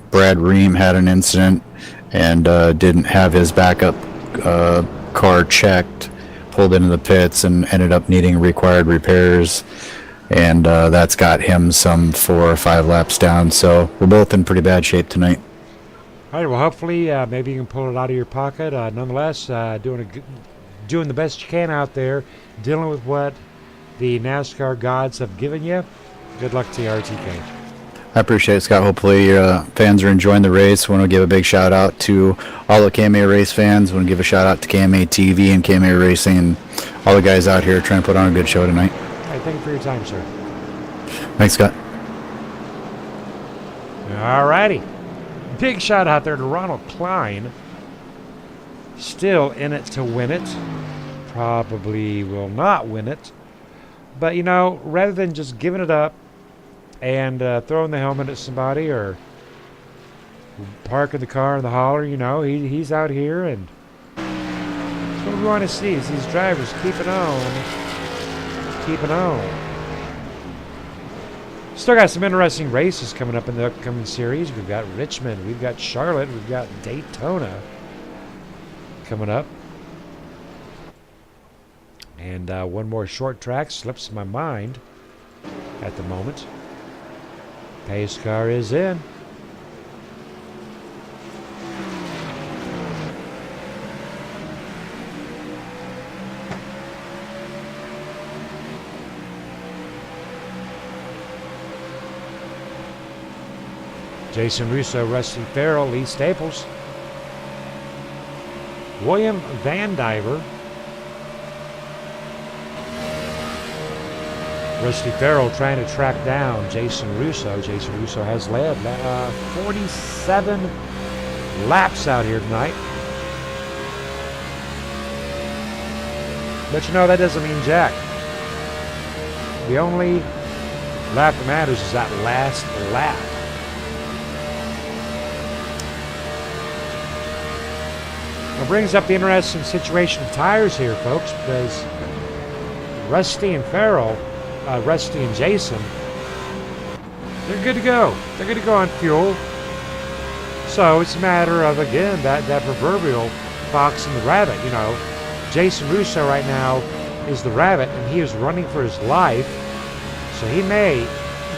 F: Brad Ream had an incident and didn't have his backup car checked, pulled into the pits, and ended up needing required repairs. And that's got him some 4 or 5 laps down. So we're both in pretty bad shape tonight.
A: All right, well, hopefully maybe you can pull it out of your pocket. Nonetheless, doing the best you can out there, dealing with what the NASCAR gods have given you. Good luck to you, RTK.
F: I appreciate it, Scott. Hopefully your fans are enjoying the race. I want to give a big shout out to all the KMA race fans. I want to give a shout out to KMA TV and KMA Racing and all the guys out here trying to put on a good show tonight.
A: All right, thank you for your time, sir.
F: Thanks, Scott.
A: All righty. Big shout out there to Ronald Klein. Still in it to win it. Probably will not win it. But, you know, rather than just giving it up and throwing the helmet at somebody or parking the car in the holler, you know, he's out here, and that's what we want to see is these drivers keeping on. Still got some interesting races coming up in the upcoming series. We've got Richmond, we've got Charlotte, we've got Daytona coming up. And one more short track slips my mind at the moment. Pace car is in. Jason Russo, Rusty Farrell, Lee Staples, William Van Diver, Rusty Farrell trying to track down Jason Russo. Jason Russo has led 47 laps out here tonight. But you know, that doesn't mean jack. The only lap that matters is that last lap. It brings up the interesting situation of tires here, folks, because Rusty and Farrell, Rusty and Jason, they're good to go. They're good to go on fuel. So it's a matter of, again, that proverbial fox and the rabbit. You know, Jason Russo right now is the rabbit, and he is running for his life. So he may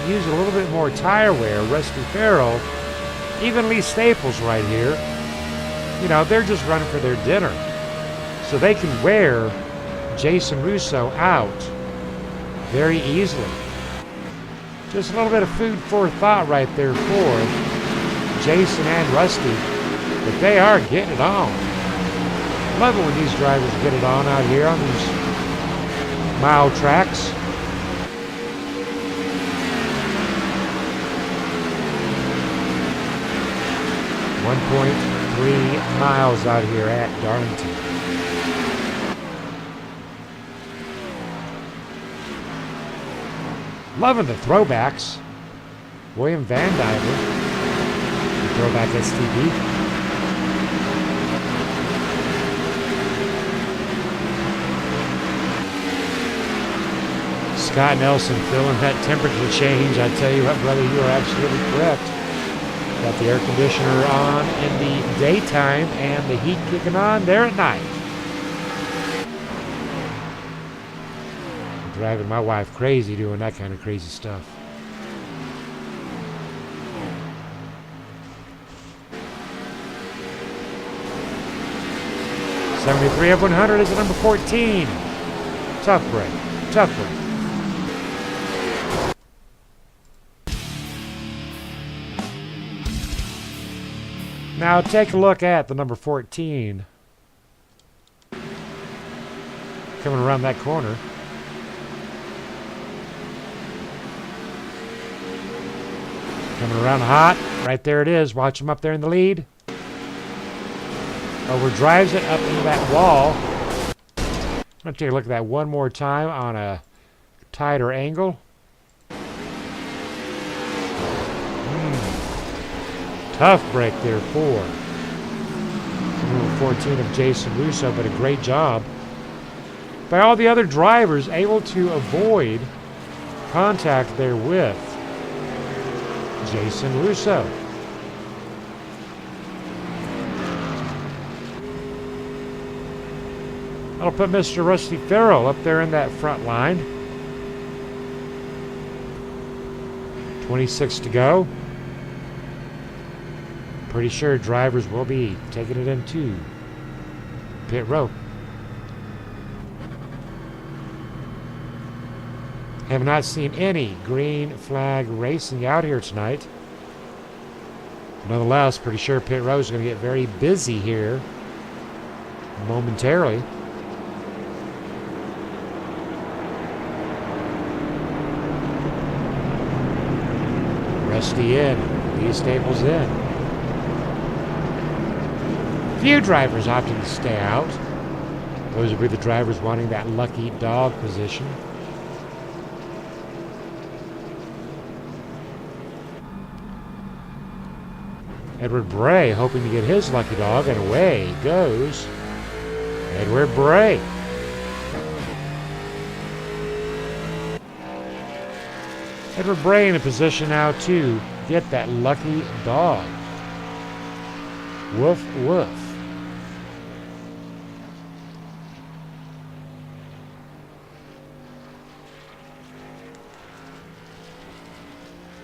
A: use a little bit more tire wear. Rusty Farrell, even Lee Staples right here, you know, they're just running for their dinner. So they can wear Jason Russo out very easily. Just a little bit of food for thought right there for Jason and Rusty. But they are getting it on. Love it when these drivers get it on out here on these mile tracks. .3 miles out here at Darlington. Loving the throwbacks. William Van Diver, the throwback STD. Scott Nelson feeling that temperature change. I tell you what, brother, you are absolutely correct. Got the air conditioner on in the daytime and the heat kicking on there at night. I'm driving my wife crazy doing that kind of crazy stuff. .73 of 100 is the number 14. Tough break. Tough break. Now take a look at the number 14 coming around that corner. Coming around hot. Right there it is. Watch him up there in the lead. Overdrives it up into that wall. I'm going to take a look at that one more time on a tighter angle. Tough break there for number 14 of Jason Russo, but a great job by all the other drivers able to avoid contact there with Jason Russo. That'll put Mr. Rusty Farrell up there in that front line. 26 to go. Pretty sure drivers will be taking it into pit row. Have not seen any green flag racing out here tonight. Nonetheless, pretty sure pit row is going to get very busy here momentarily. Rusty in, Lee Staples in. Few drivers opting to stay out. Those would be the drivers wanting that lucky dog position. Edward Bray hoping to get his lucky dog, and away goes Edward Bray. Edward Bray in a position now to get that lucky dog. Woof, woof.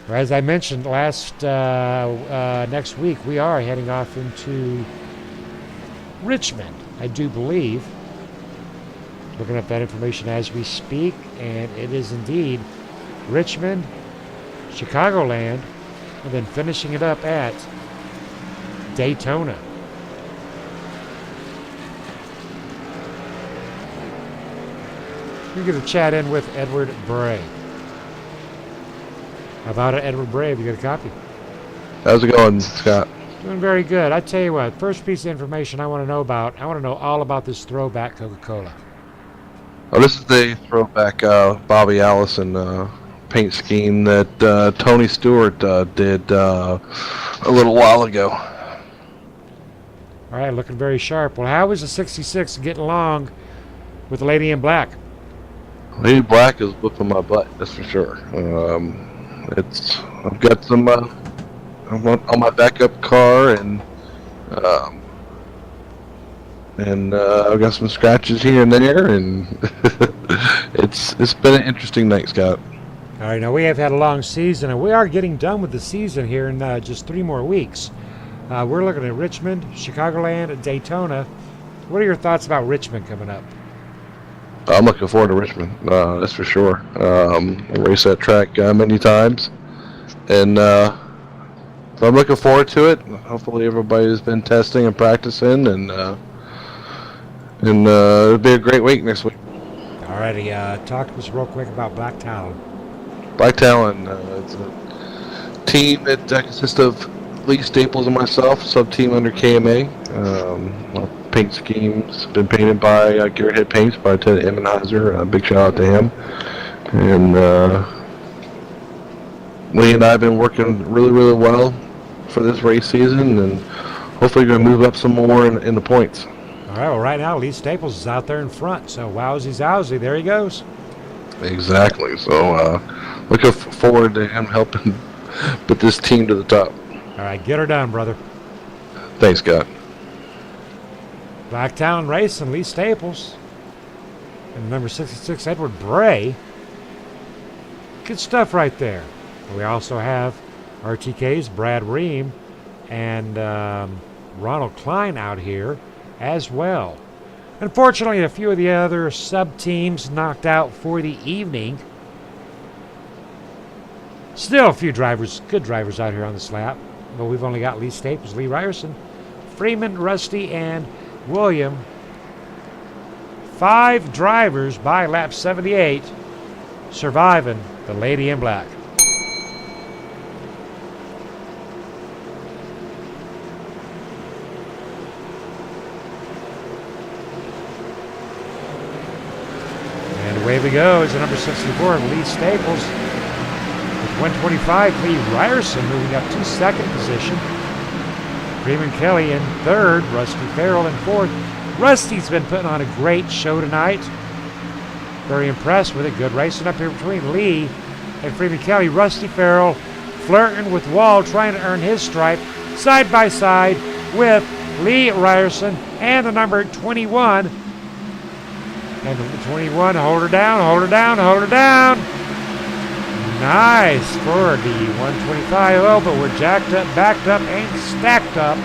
A: As I mentioned next week, we are heading off into Richmond, I do believe. Looking up that information as we speak, and it is indeed Richmond, Chicagoland, and then finishing it up at Daytona. You're going to chat in with Edward Bray. How about it, Edward Bray? Have you got a copy?
G: How's it going, Scott?
A: Doing very good. I tell you what, first piece of information I want to know about, I want to know all about this throwback Coca-Cola.
G: Oh, this is the throwback Bobby Allison paint scheme that Tony Stewart did a little while ago.
A: All right, looking very sharp. Well, how is the 66 getting along with the Lady in Black?
G: Lady Black is whooping my butt, that's for sure. I've got some on my backup car, and I've got some scratches here and there, and it's been an interesting night, Scott.
A: All right, now we have had a long season, and we are getting done with the season here in just 3 more weeks. We're looking at Richmond, Chicagoland, and Daytona. What are your thoughts about Richmond coming up?
G: I'm looking forward to Richmond, that's for sure. I raced that track many times, and so I'm looking forward to it. Hopefully everybody's been testing and practicing, and it'll be a great week next week.
A: All righty, talk to us real quick about Black Talon.
G: Black Talon, it's a team that consists of Lee Staples and myself, sub-team under KMA. Our paint schemes been painted by Garrett Head Paints by Ted Emmenheiser. Big shout out to him. And Lee and I have been working really, really well for this race season, and hopefully going to move up some more in the points.
A: All right, well, right now Lee Staples is out there in front, so wowsy zousy, there he goes.
G: Exactly. So looking forward to him helping put this team to the top.
A: All right, get her done, brother.
G: Thanks, Scott.
A: Blacktown Racing, Lee Staples. And number 66, Edward Bray. Good stuff right there. We also have RTK's Brad Ream and Ronald Klein out here as well. Unfortunately, a few of the other sub-teams knocked out for the evening. Still a few drivers, good drivers out here on the slab. But we've only got Lee Staples, Lee Ryerson, Freeman, Rusty, and William. 5 drivers by lap 78 surviving the Lady in Black. And away we go is the number 64, Lee Staples. With 125, Lee Ryerson moving up to second position. Freeman Kelly in third, Rusty Farrell in fourth. Rusty's been putting on a great show tonight. Very impressed with it. Good racing up here between Lee and Freeman Kelly. Rusty Farrell flirting with Wall, trying to earn his stripe side by side with Lee Ryerson and the number 21. And the 21, hold her down, hold her down, hold her down. Nice for the 125. Oh, but we're jacked up, backed up, and stacked up.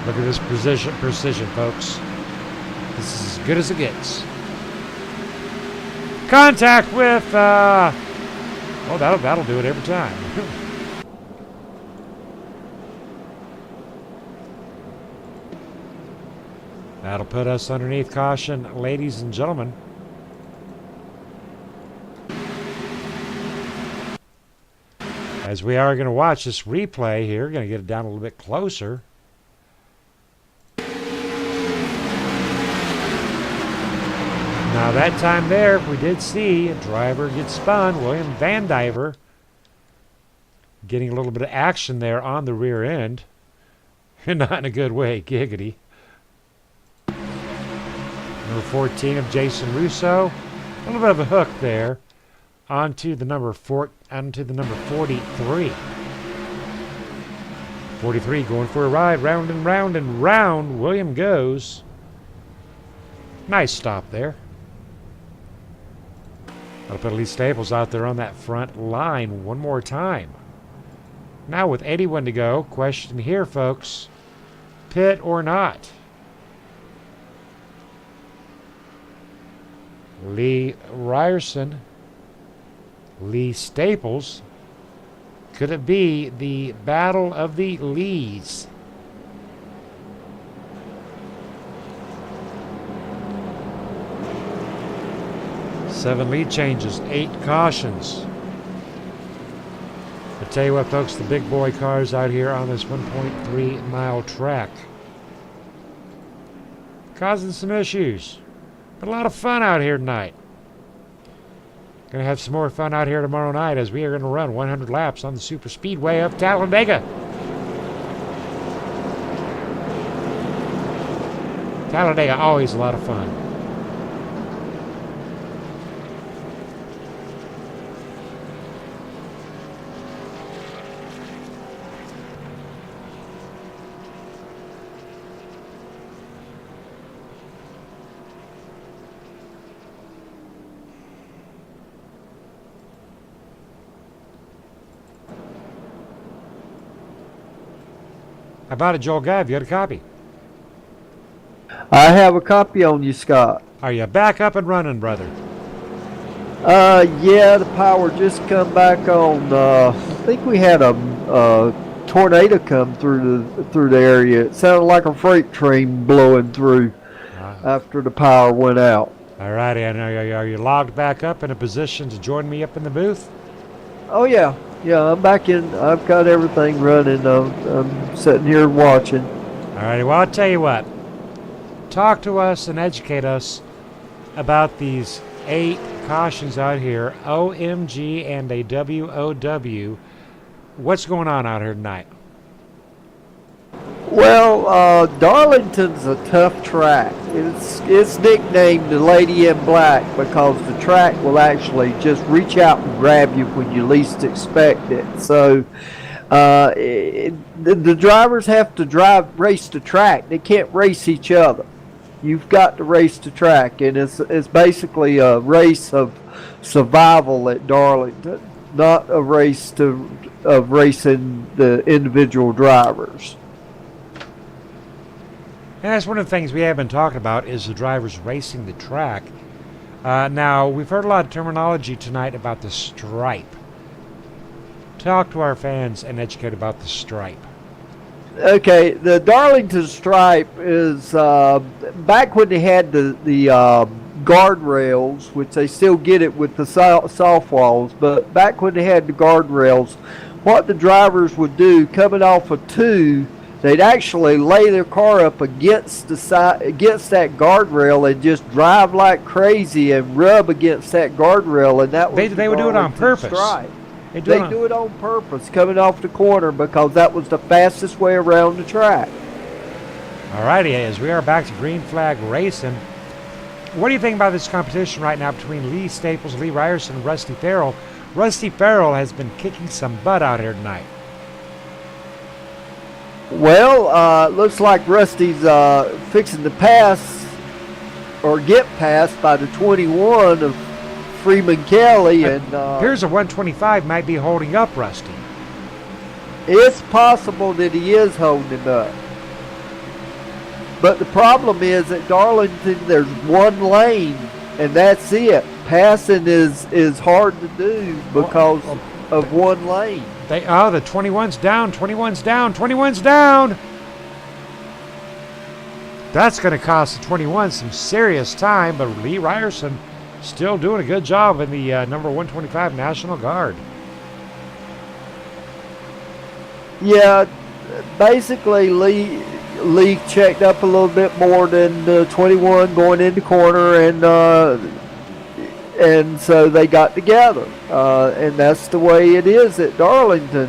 A: Look at this precision, folks. This is as good as it gets. Contact with, oh, that'll do it every time. That'll put us underneath caution, ladies and gentlemen. As we are going to watch this replay here, going to get it down a little bit closer. Now that time there, we did see a driver get spun, William Van Diver, getting a little bit of action there on the rear end. Not in a good way, giggity. Number 14 of Jason Russo. A little bit of a hook there onto the number 43. 43 going for a ride, round and round and round. William goes. Nice stop there. I'll put Lee Staples out there on that front line one more time. Now with 81 to go, question here, folks. Pit or not? Lee Ryerson, Lee Staples. Could it be the battle of the Lees? Seven lead changes, 8 cautions. I tell you what, folks, the big boy cars out here on this 1.3 mile track causing some issues. But a lot of fun out here tonight. Going to have some more fun out here tomorrow night as we are going to run 100 laps on the super speedway of Talladega. Talladega, always a lot of fun. How about it, Joel Guy? Have you got a copy?
H: I have a copy on you, Scott.
A: Are you back up and running, brother?
H: Yeah, the power just come back on. I think we had a tornado come through the area. It sounded like a freight train blowing through after the power went out.
A: All righty, and are you logged back up in a position to join me up in the booth?
H: Oh yeah, I'm back in. I've got everything running. I'm sitting here watching.
A: All righty, well, I'll tell you what. Talk to us and educate us about these 8 cautions out here, OMG and a WOW. What's going on out here tonight?
H: Well, Darlington's a tough track. It's nicknamed the Lady in Black because the track will actually just reach out and grab you when you least expect it. So the drivers have to race the track. They can't race each other. You've got to race the track, and it's basically a race of survival at Darlington, not a race of racing the individual drivers.
A: And that's one of the things we have been talking about is the drivers racing the track. Now, we've heard a lot of terminology tonight about the stripe. talk to our fans and educate about the stripe.
H: Okay, the Darlington stripe is back when they had the guardrails, which they still get it with the soft walls, but back when they had the guardrails, what the drivers would do coming off of 2, they'd actually lay their car up against the side, against that guardrail, and just drive like crazy and rub against that guardrail, and that was
A: They would do it on
H: Darlington
A: purpose.
H: stripe.
A: They
H: Do it on purpose, coming off the corner, because that was the fastest way around the track.
A: Alrighty, as we are back to green flag racing, what do you think about this competition right now between Lee Staples, Lee Ryerson, and Rusty Farrell? Rusty Farrell has been kicking some butt out here tonight.
H: Well, looks like Rusty's fixing to pass or get passed by the 21 of Freeman Kelly, and
A: Here's a 125 might be holding up Rusty.
H: it's possible that he is holding it up. But the problem is at Darlington, there's one lane, and that's it. Passing is hard to do because of one lane.
A: The 21's down, 21's down, 21's down. That's going to cost the 21 some serious time, but Lee Ryerson still doing a good job in the number 125 National Guard.
H: Yeah, basically Lee checked up a little bit more than the 21 going into corner, and so they got together, and that's the way it is at Darlington.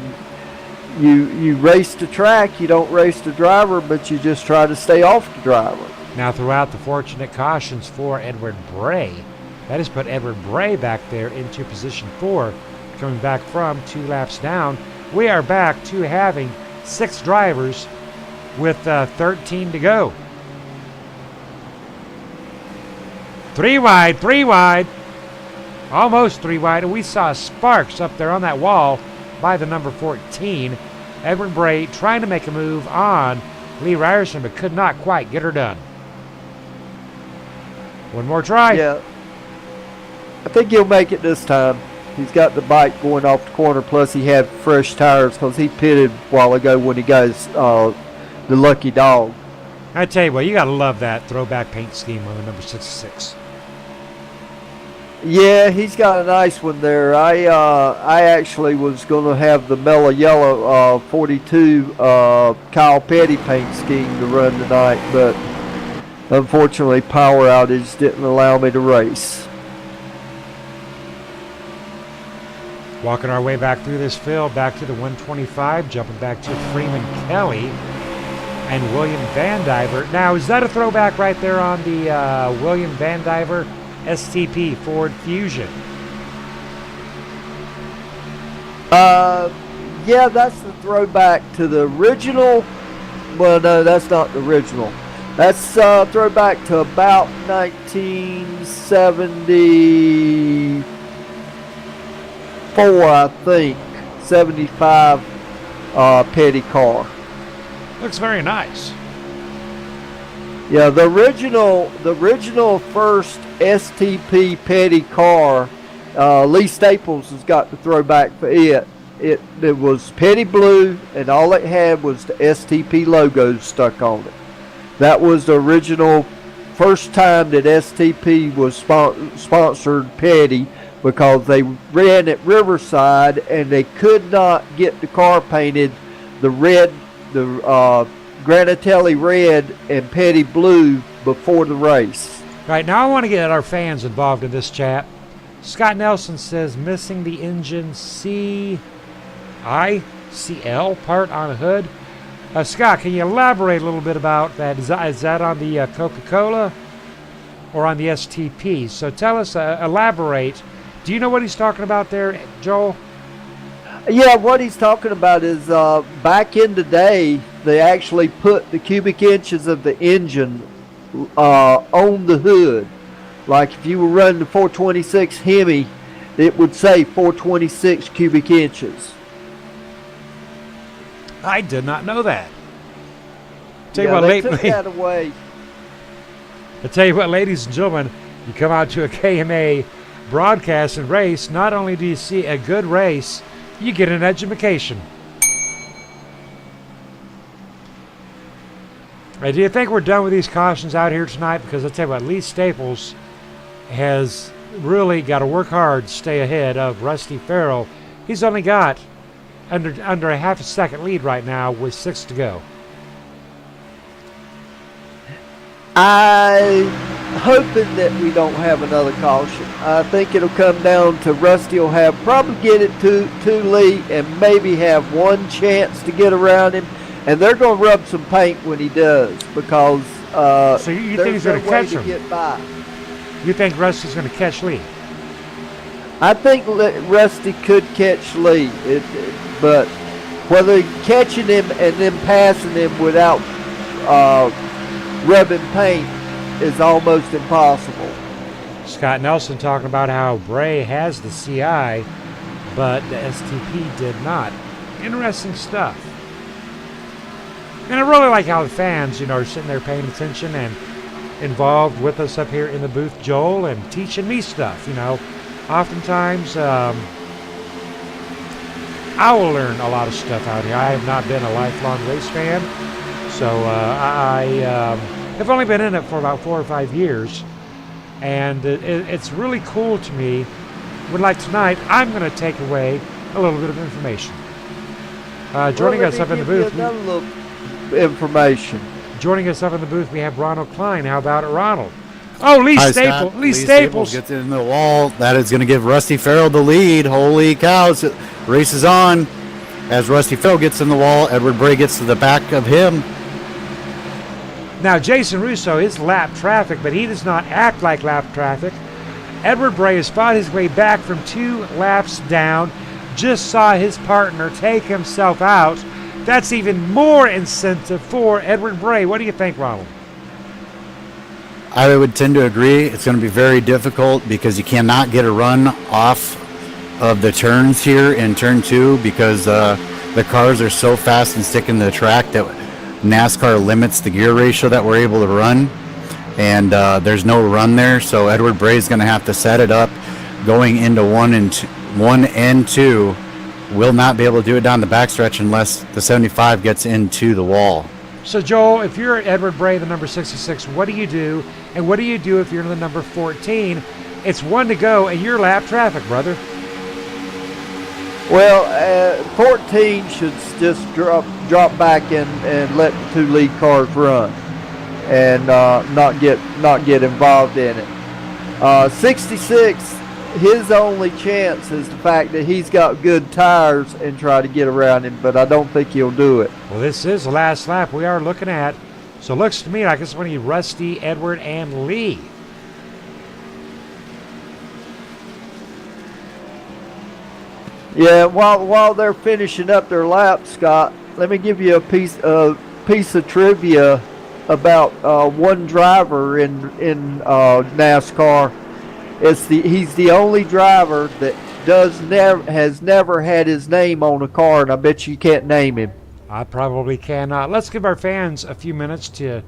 H: You race the track, you don't race the driver, but you just try to stay off the driver.
A: Now, throughout the fortunate cautions for Edward Bray, that has put Edward Bray back there into position 4, coming back from 2 laps down. We are back to having 6 drivers with 13 to go. 3 wide, almost 3 wide, and we saw sparks up there on that wall by the number 14. Edward Bray trying to make a move on Lee Ryerson, but could not quite get her done. One more try.
H: Yeah, I think he'll make it this time. He's got the bike going off the corner, plus he had fresh tires because he pitted a while ago when he got the lucky dog.
A: I tell you what, you got to love that throwback paint scheme on the number 66.
H: Yeah, he's got a nice one there. I actually was going to have the mellow yellow 42 Kyle Petty paint scheme to run tonight, but unfortunately power outage didn't allow me to race.
A: Walking our way back through this field, back to the 125, jumping back to Freeman Kelly and William Van Diver. Now, is that a throwback right there on the William Van Diver STP Ford Fusion?
H: Yeah, that's the throwback to the original. Well, no, that's not the original. That's throwback to about 1974, I think. 75 Petty car.
A: Looks very nice.
H: Yeah, the original first STP Petty car, Lee Staples has got the throwback for it. It was Petty blue, and all it had was the STP logo stuck on it. That was the original first time that STP was sponsored Petty, because they ran at Riverside and they could not get the car painted the red, the Granatelli red and Petty blue before the race.
A: Right, now I want to get our fans involved in this chat. Scott Nelson says missing the engine CICL part on a hood. Scott, can you elaborate a little bit about that? Is that on the Coca-Cola or on the STP? So tell us, elaborate. Do you know what he's talking about there, Joel?
H: Yeah, what he's talking about is back in the day, they actually put the cubic inches of the engine on the hood. Like if you were running the 426 Hemi, it would say 426 cubic inches.
A: I did not know that.
H: They took that away.
A: I tell you what, ladies and gentlemen, you come out to a KMA broadcast and race, not only do you see a good race you get an education. Hey, do you think we're done with these cautions out here tonight? Because I'll tell you what, Lee Staples has really got to work hard to stay ahead of Rusty Farrell. He's only got under a half a second lead right now with 6 to go.
H: I'm hoping that we don't have another caution. I think it'll come down to Rusty will probably get it to Lee and maybe have one chance to get around him. And they're going to rub some paint when he does because
A: so you think he's going to catch him?
H: Get by.
A: You think Rusty's going to catch Lee?
H: I think Rusty could catch Lee, but whether catching him and then passing him without rubbing paint is almost impossible.
A: Scott Nelson talking about how Bray has the CI, but the STP did not. Interesting stuff. And I really like how the fans, are sitting there paying attention and involved with us up here in the booth, Joel, and teaching me stuff. Oftentimes I will learn a lot of stuff out here. I have not been a lifelong race fan, so I have only been in it for about 4 or 5 years, and it's really cool to me. When, like tonight, I'm going to take away a little bit of information. Joining us up in the booth.
H: Information.
A: Joining us up in the booth, we have Ronald Klein. How about it, Ronald? Oh, Lee
F: Hi,
A: Staples.
F: Scott.
A: Lee Staples
F: gets in the wall. That is going to give Rusty Farrell the lead. Holy cows. Race is on. As Rusty Farrell gets in the wall, Edward Bray gets to the back of him.
A: Now, Jason Russo is lap traffic, but he does not act like lap traffic. Edward Bray has fought his way back from 2 laps down. Just saw his partner take himself out. That's even more incentive for Edward Bray. What do you think, Ronald?
F: I would tend to agree. It's going to be very difficult because you cannot get a run off of the turns here in turn 2 because the cars are so fast and sticking to the track that NASCAR limits the gear ratio that we're able to run. And there's no run there, so Edward Bray is going to have to set it up going into 1 and 2. Will not be able to do it down the backstretch unless the 75 gets into the wall.
A: So, Joel, if you're Edward Bray, the number 66, what do you do? And what do you do if you're in the number 14? It's 1 to go, and you're lap traffic, brother.
H: Well, 14 should just drop back and let the 2 lead cars run, and not get involved in it. 66. His only chance is the fact that he's got good tires and try to get around him, but I don't think he'll do it.
A: Well, this is the last lap we are looking at. So it looks to me like it's going to be Rusty, Edward, and Lee.
H: Yeah, while they're finishing up their laps, Scott, let me give you a piece of trivia about one driver in NASCAR. He's the only driver that has never had his name on a car, and I bet you can't name him.
A: I probably cannot. Let's give our fans a few minutes to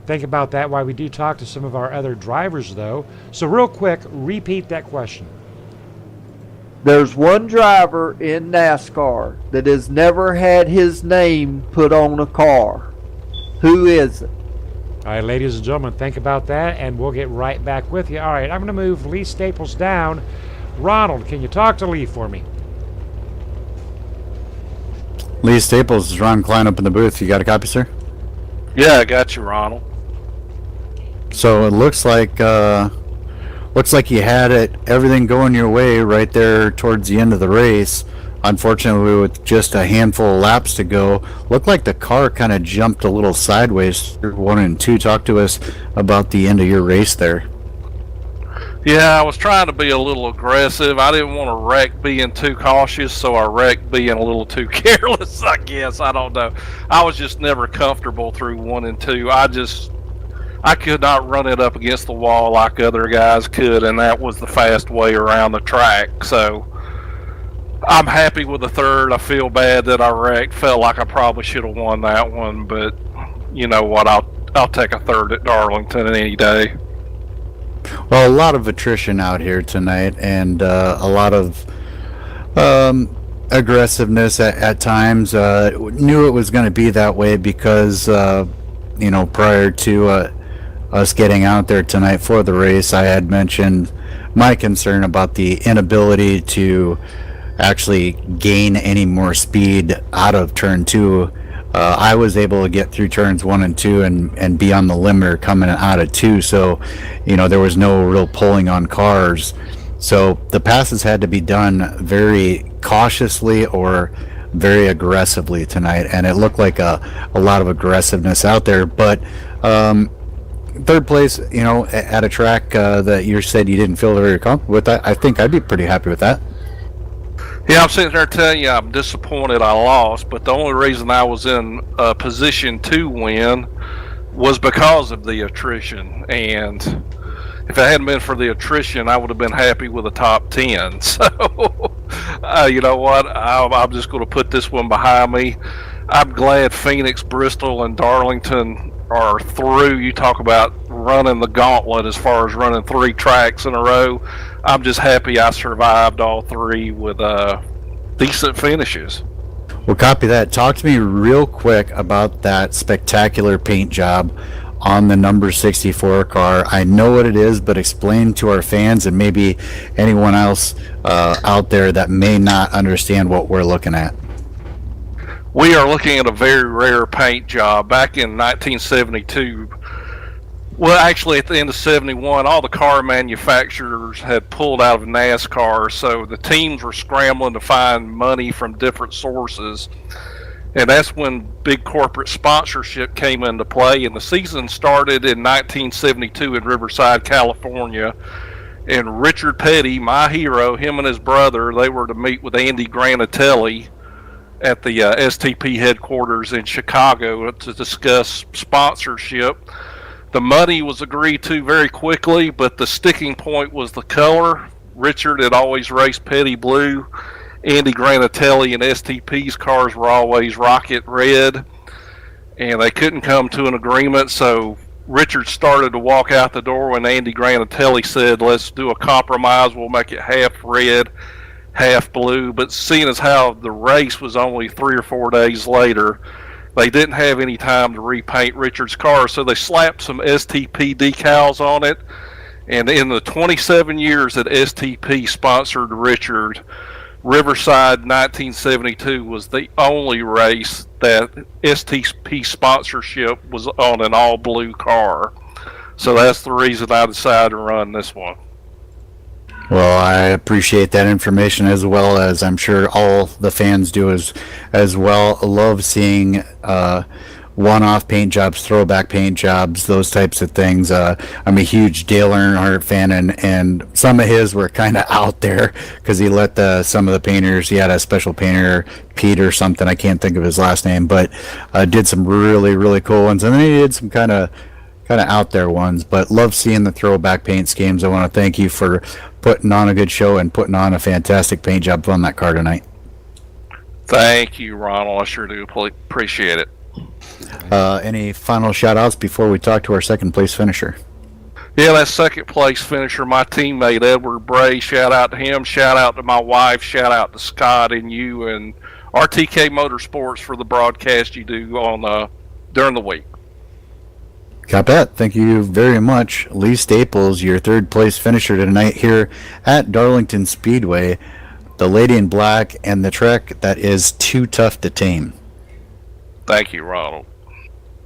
A: think about that while we do talk to some of our other drivers, though. So real quick, repeat that question.
H: There's one driver in NASCAR that has never had his name put on a car. Who is it?
A: All right, ladies and gentlemen, think about that, and we'll get right back with you. All right, I'm going to move Lee Staples down. Ronald, can you talk to Lee for me?
F: Lee Staples is Ron Klein up in the booth. You got a copy, sir?
G: Yeah, I got you, Ronald.
F: So it looks like you had everything going your way right there towards the end of the race. Unfortunately, with just a handful of laps to go, looked like the car kind of jumped a little sideways through 1 and 2. Talk to us about the end of your race there.
G: Yeah, I was trying to be a little aggressive. I didn't want to wreck being too cautious, so I wrecked being a little too careless, I guess. I don't know. I was just never comfortable through 1 and 2. I could not run it up against the wall like other guys could, and that was the fast way around the track. So I'm happy with the third. I feel bad that I wrecked. Felt like I probably should have won that one, but you know what? I'll take a third at Darlington any day.
F: Well, a lot of attrition out here tonight, and a lot of aggressiveness at times. Knew it was going to be that way because, prior to us getting out there tonight for the race, I had mentioned my concern about the inability to actually gain any more speed out of turn 2. I was able to get through turns 1 and 2 and be on the limiter coming out of 2, so there was no real pulling on cars. So the passes had to be done very cautiously or very aggressively tonight, and it looked like a lot of aggressiveness out there. But third place, at a track that you said you didn't feel very comfortable with, I think I'd be pretty happy with that.
I: Yeah, I'm sitting there telling you I'm disappointed I lost, but the only reason I was in a position to win was because of the attrition. And if it hadn't been for the attrition, I would have been happy with a top 10. So, you know what? I'm just going to put this one behind me. I'm glad Phoenix, Bristol, and Darlington are through. You talk about running the gauntlet as far as running 3 tracks in a row. I'm just happy I survived all 3 with decent finishes.
F: Well, copy that. Talk to me real quick about that spectacular paint job on the number 64 car. I know what it is, but explain to our fans and maybe anyone else out there that may not understand what we're looking at.
I: We are looking at a very rare paint job. Back in 1972, well, actually at the end of 71, all the car manufacturers had pulled out of NASCAR, so the teams were scrambling to find money from different sources. And that's when big corporate sponsorship came into play. And the season started in 1972 in Riverside, California. And Richard Petty, my hero, him and his brother, they were to meet with Andy Granatelli at the STP headquarters in Chicago to discuss sponsorship. The money was agreed to very quickly, but the sticking point was the color. Richard had always raced Petty blue. Andy Granatelli and STP's cars were always rocket red, and they couldn't come to an agreement, so Richard started to walk out the door when Andy Granatelli said, let's do a compromise, we'll make it half red, half blue. But seeing as how the race was only 3 or 4 days later, they didn't have any time to repaint Richard's car, so they slapped some STP decals on it. And in the 27 years that STP sponsored Richard, Riverside 1972 was the only race that STP sponsorship was on an all-blue car. So that's the reason I decided to run this one.
F: Well, I appreciate that information, as well as I'm sure all the fans do as well. Love seeing one-off paint jobs, throwback paint jobs, those types of things. I'm a huge Dale Earnhardt fan, and some of his were kind of out there because he let some of the painters. He had a special painter, Pete or something. I can't think of his last name, but did some really, really cool ones, and then he did some kind of out there ones. But love seeing the throwback paint schemes. I want to thank you for putting on a good show and putting on a fantastic paint job on that car tonight.
I: Thank you, Ronald. I sure do appreciate it.
F: Any final shout outs before we talk to our second place finisher?
I: Yeah, that second place finisher, my teammate Edward Bray, shout out to him, shout out to my wife, shout out to Scott and you and RTK Motorsports for the broadcast you do on during the week.
F: Copy that. Thank you very much. Lee Staples, your third place finisher tonight here at Darlington Speedway, the Lady in Black, and the track that is too tough to tame.
I: Thank you, Ronald.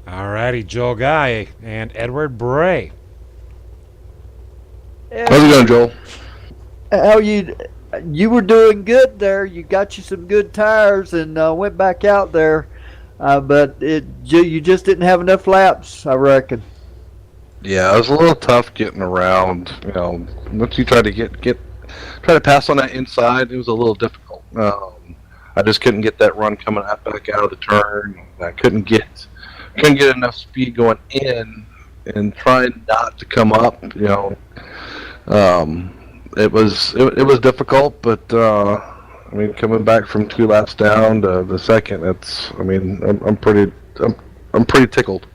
A: Alrighty, Joel Guy and Edward Bray.
G: How's it going, Joel?
H: How you were doing good there. You got you some good tires and went back out there, but you just didn't have enough laps, I reckon.
G: Yeah, it was a little tough getting around. Once you try to try to pass on that inside, it was a little difficult. I just couldn't get that run coming back out of the turn. I couldn't get enough speed going in and trying not to come up. It was difficult, but coming back from 2 laps down to the second, I'm pretty tickled.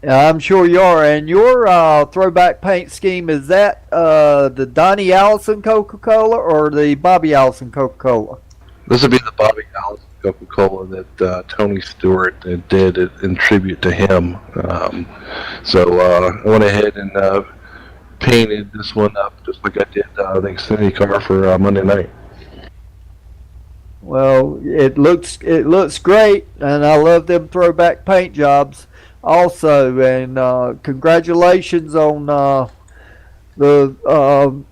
H: I'm sure you are. And your throwback paint scheme, is that the Donnie Allison Coca-Cola or the Bobby Allison Coca-Cola?
G: This would be the Bobby Allison Coca-Cola that Tony Stewart did in tribute to him. So I went ahead and painted this one up just like I did the Xfinity car for Monday night.
H: Well, it looks great, and I love them throwback paint jobs also. And congratulations on the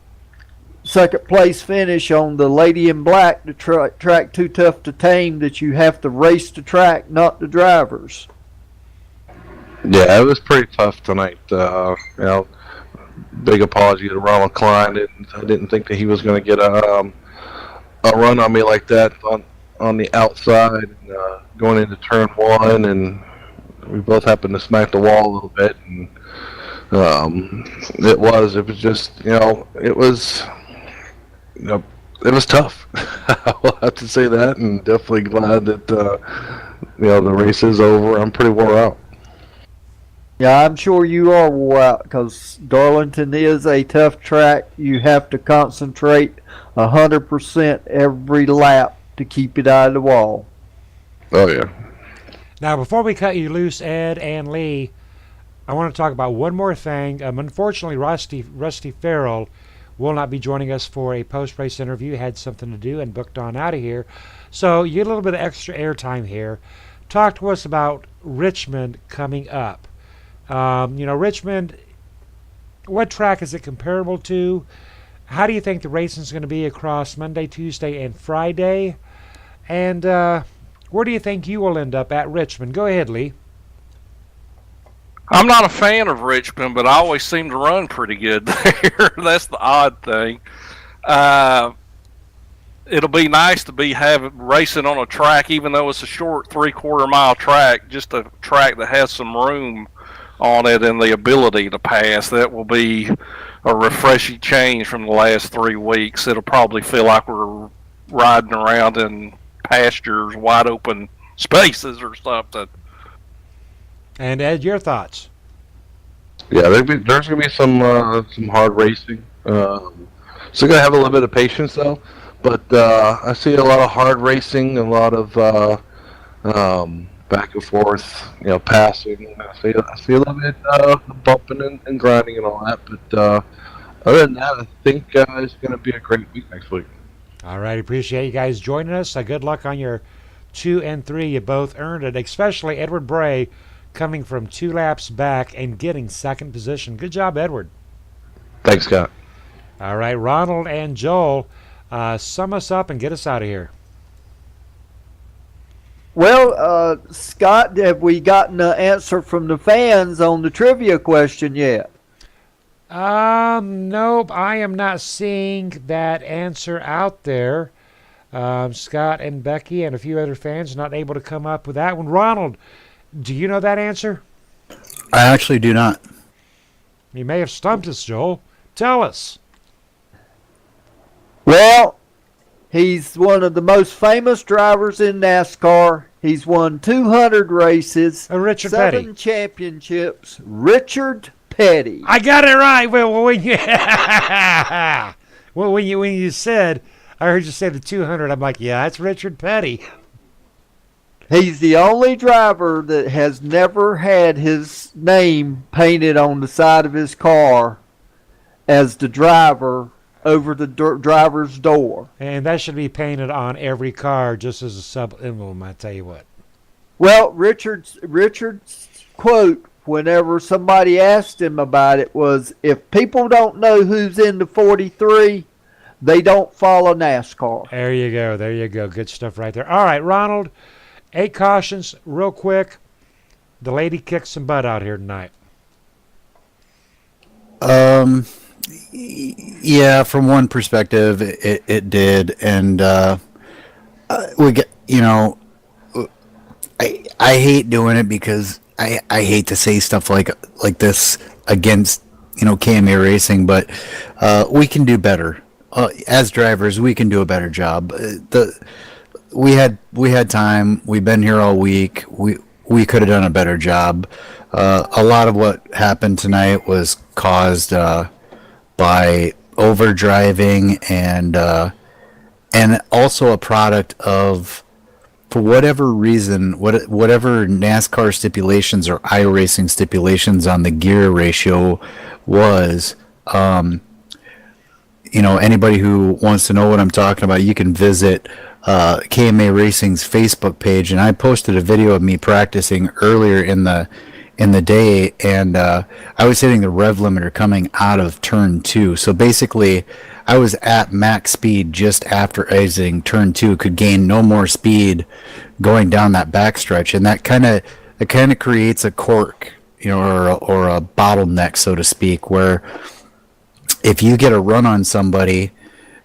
H: second place finish on the Lady in Black, the track Too Tough to Tame, that you have to race the track, not the drivers.
G: Yeah, it was pretty tough tonight. Big apology to Ronald Klein. I didn't think that he was going to get a run on me like that on the outside and, going into turn one, and we both happened to smack the wall a little bit, and it was tough. I will have to say that, and definitely glad that the race is over. I'm pretty wore out.
H: Yeah, I'm sure you are wore out, because Darlington is a tough track. You have to concentrate 100% every lap to keep it out of the wall.
G: Oh, yeah.
A: Now, before we cut you loose, Ed and Lee, I want to talk about one more thing. Unfortunately, Rusty Farrell will not be joining us for a post-race interview. He had something to do and booked on out of here. So you get a little bit of extra airtime here. Talk to us about Richmond coming up. Richmond, what track is it comparable to? How do you think the racing is going to be across Monday, Tuesday, and Friday? And where do you think you will end up at Richmond? Go ahead, Lee.
I: I'm not a fan of Richmond, but I always seem to run pretty good there. That's the odd thing. It'll be nice to be racing on a track, even though it's a short 3/4 mile track, just a track that has some room on it and the ability to pass. That will be a refreshing change from the last 3 weeks. It'll probably feel like we're riding around in pastures, wide open spaces or something.
A: And Ed, your thoughts?
G: Yeah, there's going to be some hard racing. Still going to have a little bit of patience though. But I see a lot of hard racing, a lot of back and forth, passing. I see a little bit bumping and grinding and all that. But other than that, I think it's going to be a great week next week.
A: All right, appreciate you guys joining us. Good luck on your 2 and 3. You both earned it, especially Edward Bray coming from 2 laps back and getting second position. Good job, Edward.
G: Thanks, Scott.
A: All right, Ronald and Joel, sum us up and get us out of here.
H: Well, Scott, have we gotten an answer from the fans on the trivia question yet?
A: Nope, I am not seeing that answer out there. Scott and Becky and a few other fans not able to come up with that one. Ronald, do you know that answer?
F: I actually do not.
A: You may have stumped us, Joel. Tell us.
H: Well, he's one of the most famous drivers in NASCAR. He's won 200 races,
A: Richard
H: 7
A: Petty.
H: championships. Richard Petty.
A: I got it right. Well, when you said, I heard you say the 200. I'm like, yeah, that's Richard Petty.
H: He's the only driver that has never had his name painted on the side of his car as the driver over the driver's door.
A: And that should be painted on every car just as a sub-emblem, I tell you what.
H: Well, Richard's quote whenever somebody asked him about it was, if people don't know who's in the 43, they don't follow NASCAR.
A: There you go. Good stuff right there. All right, Ronald, 8 cautions, real quick. The lady kicked some butt out here tonight.
F: Yeah, from one perspective, it did, and we get, I hate doing it because I hate to say stuff like this against KMA Racing, but we can do better. As drivers, we can do a better job. We had time. We've been here all week. We could have done a better job. A lot of what happened tonight was caused by over driving and and also a product of, for whatever reason, whatever NASCAR stipulations or iRacing stipulations on the gear ratio was, anybody who wants to know what I'm talking about, you can visit KMA Racing's Facebook page, and I posted a video of me practicing earlier in the day, and I was hitting the rev limiter coming out of turn 2. So basically, I was at max speed just after exiting turn 2, could gain no more speed going down that backstretch, and that kind of creates a cork, or a bottleneck, so to speak, where if you get a run on somebody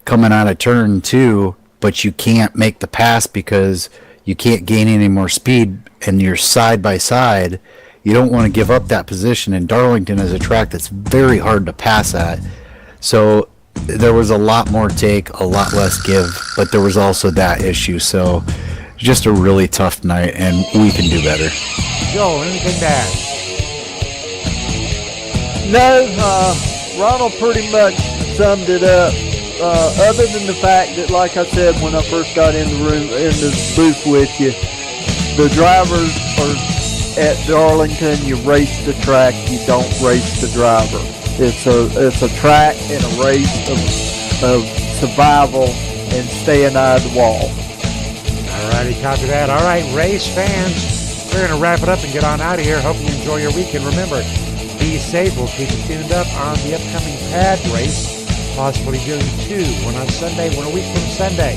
F: coming out of turn 2, but you can't make the pass because you can't gain any more speed and you're side by side, you don't want to give up that position. And Darlington is a track that's very hard to pass at. So there was a lot more take, a lot less give, but there was also that issue. So just a really tough night, and we can do better.
A: Joe, anything to add?
H: No, Ronald pretty much summed it up. Other than the fact that, like I said when I first got in the booth with you, the drivers are at Darlington. You race the track, you don't race the driver. It's a track and a race of survival and staying out of the wall.
A: Alrighty, copy that. Alright, race fans, we're going to wrap it up and get on out of here. Hope you enjoy your weekend. Remember, be safe. We'll keep you tuned up on the upcoming pad race. Possibly doing 2, one on Sunday, one a week from Sunday.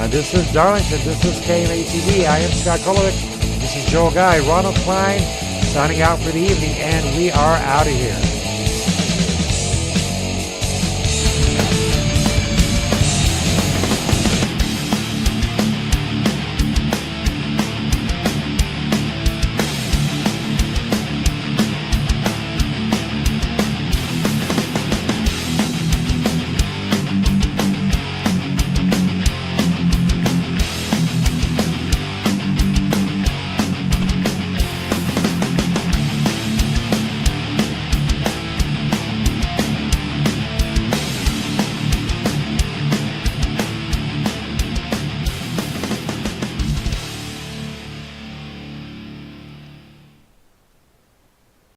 A: This is Darlington. This is KMATV. I am Scott Kolovic. This is Joel Guy, Ronald Klein, signing out for the evening, and we are out of here.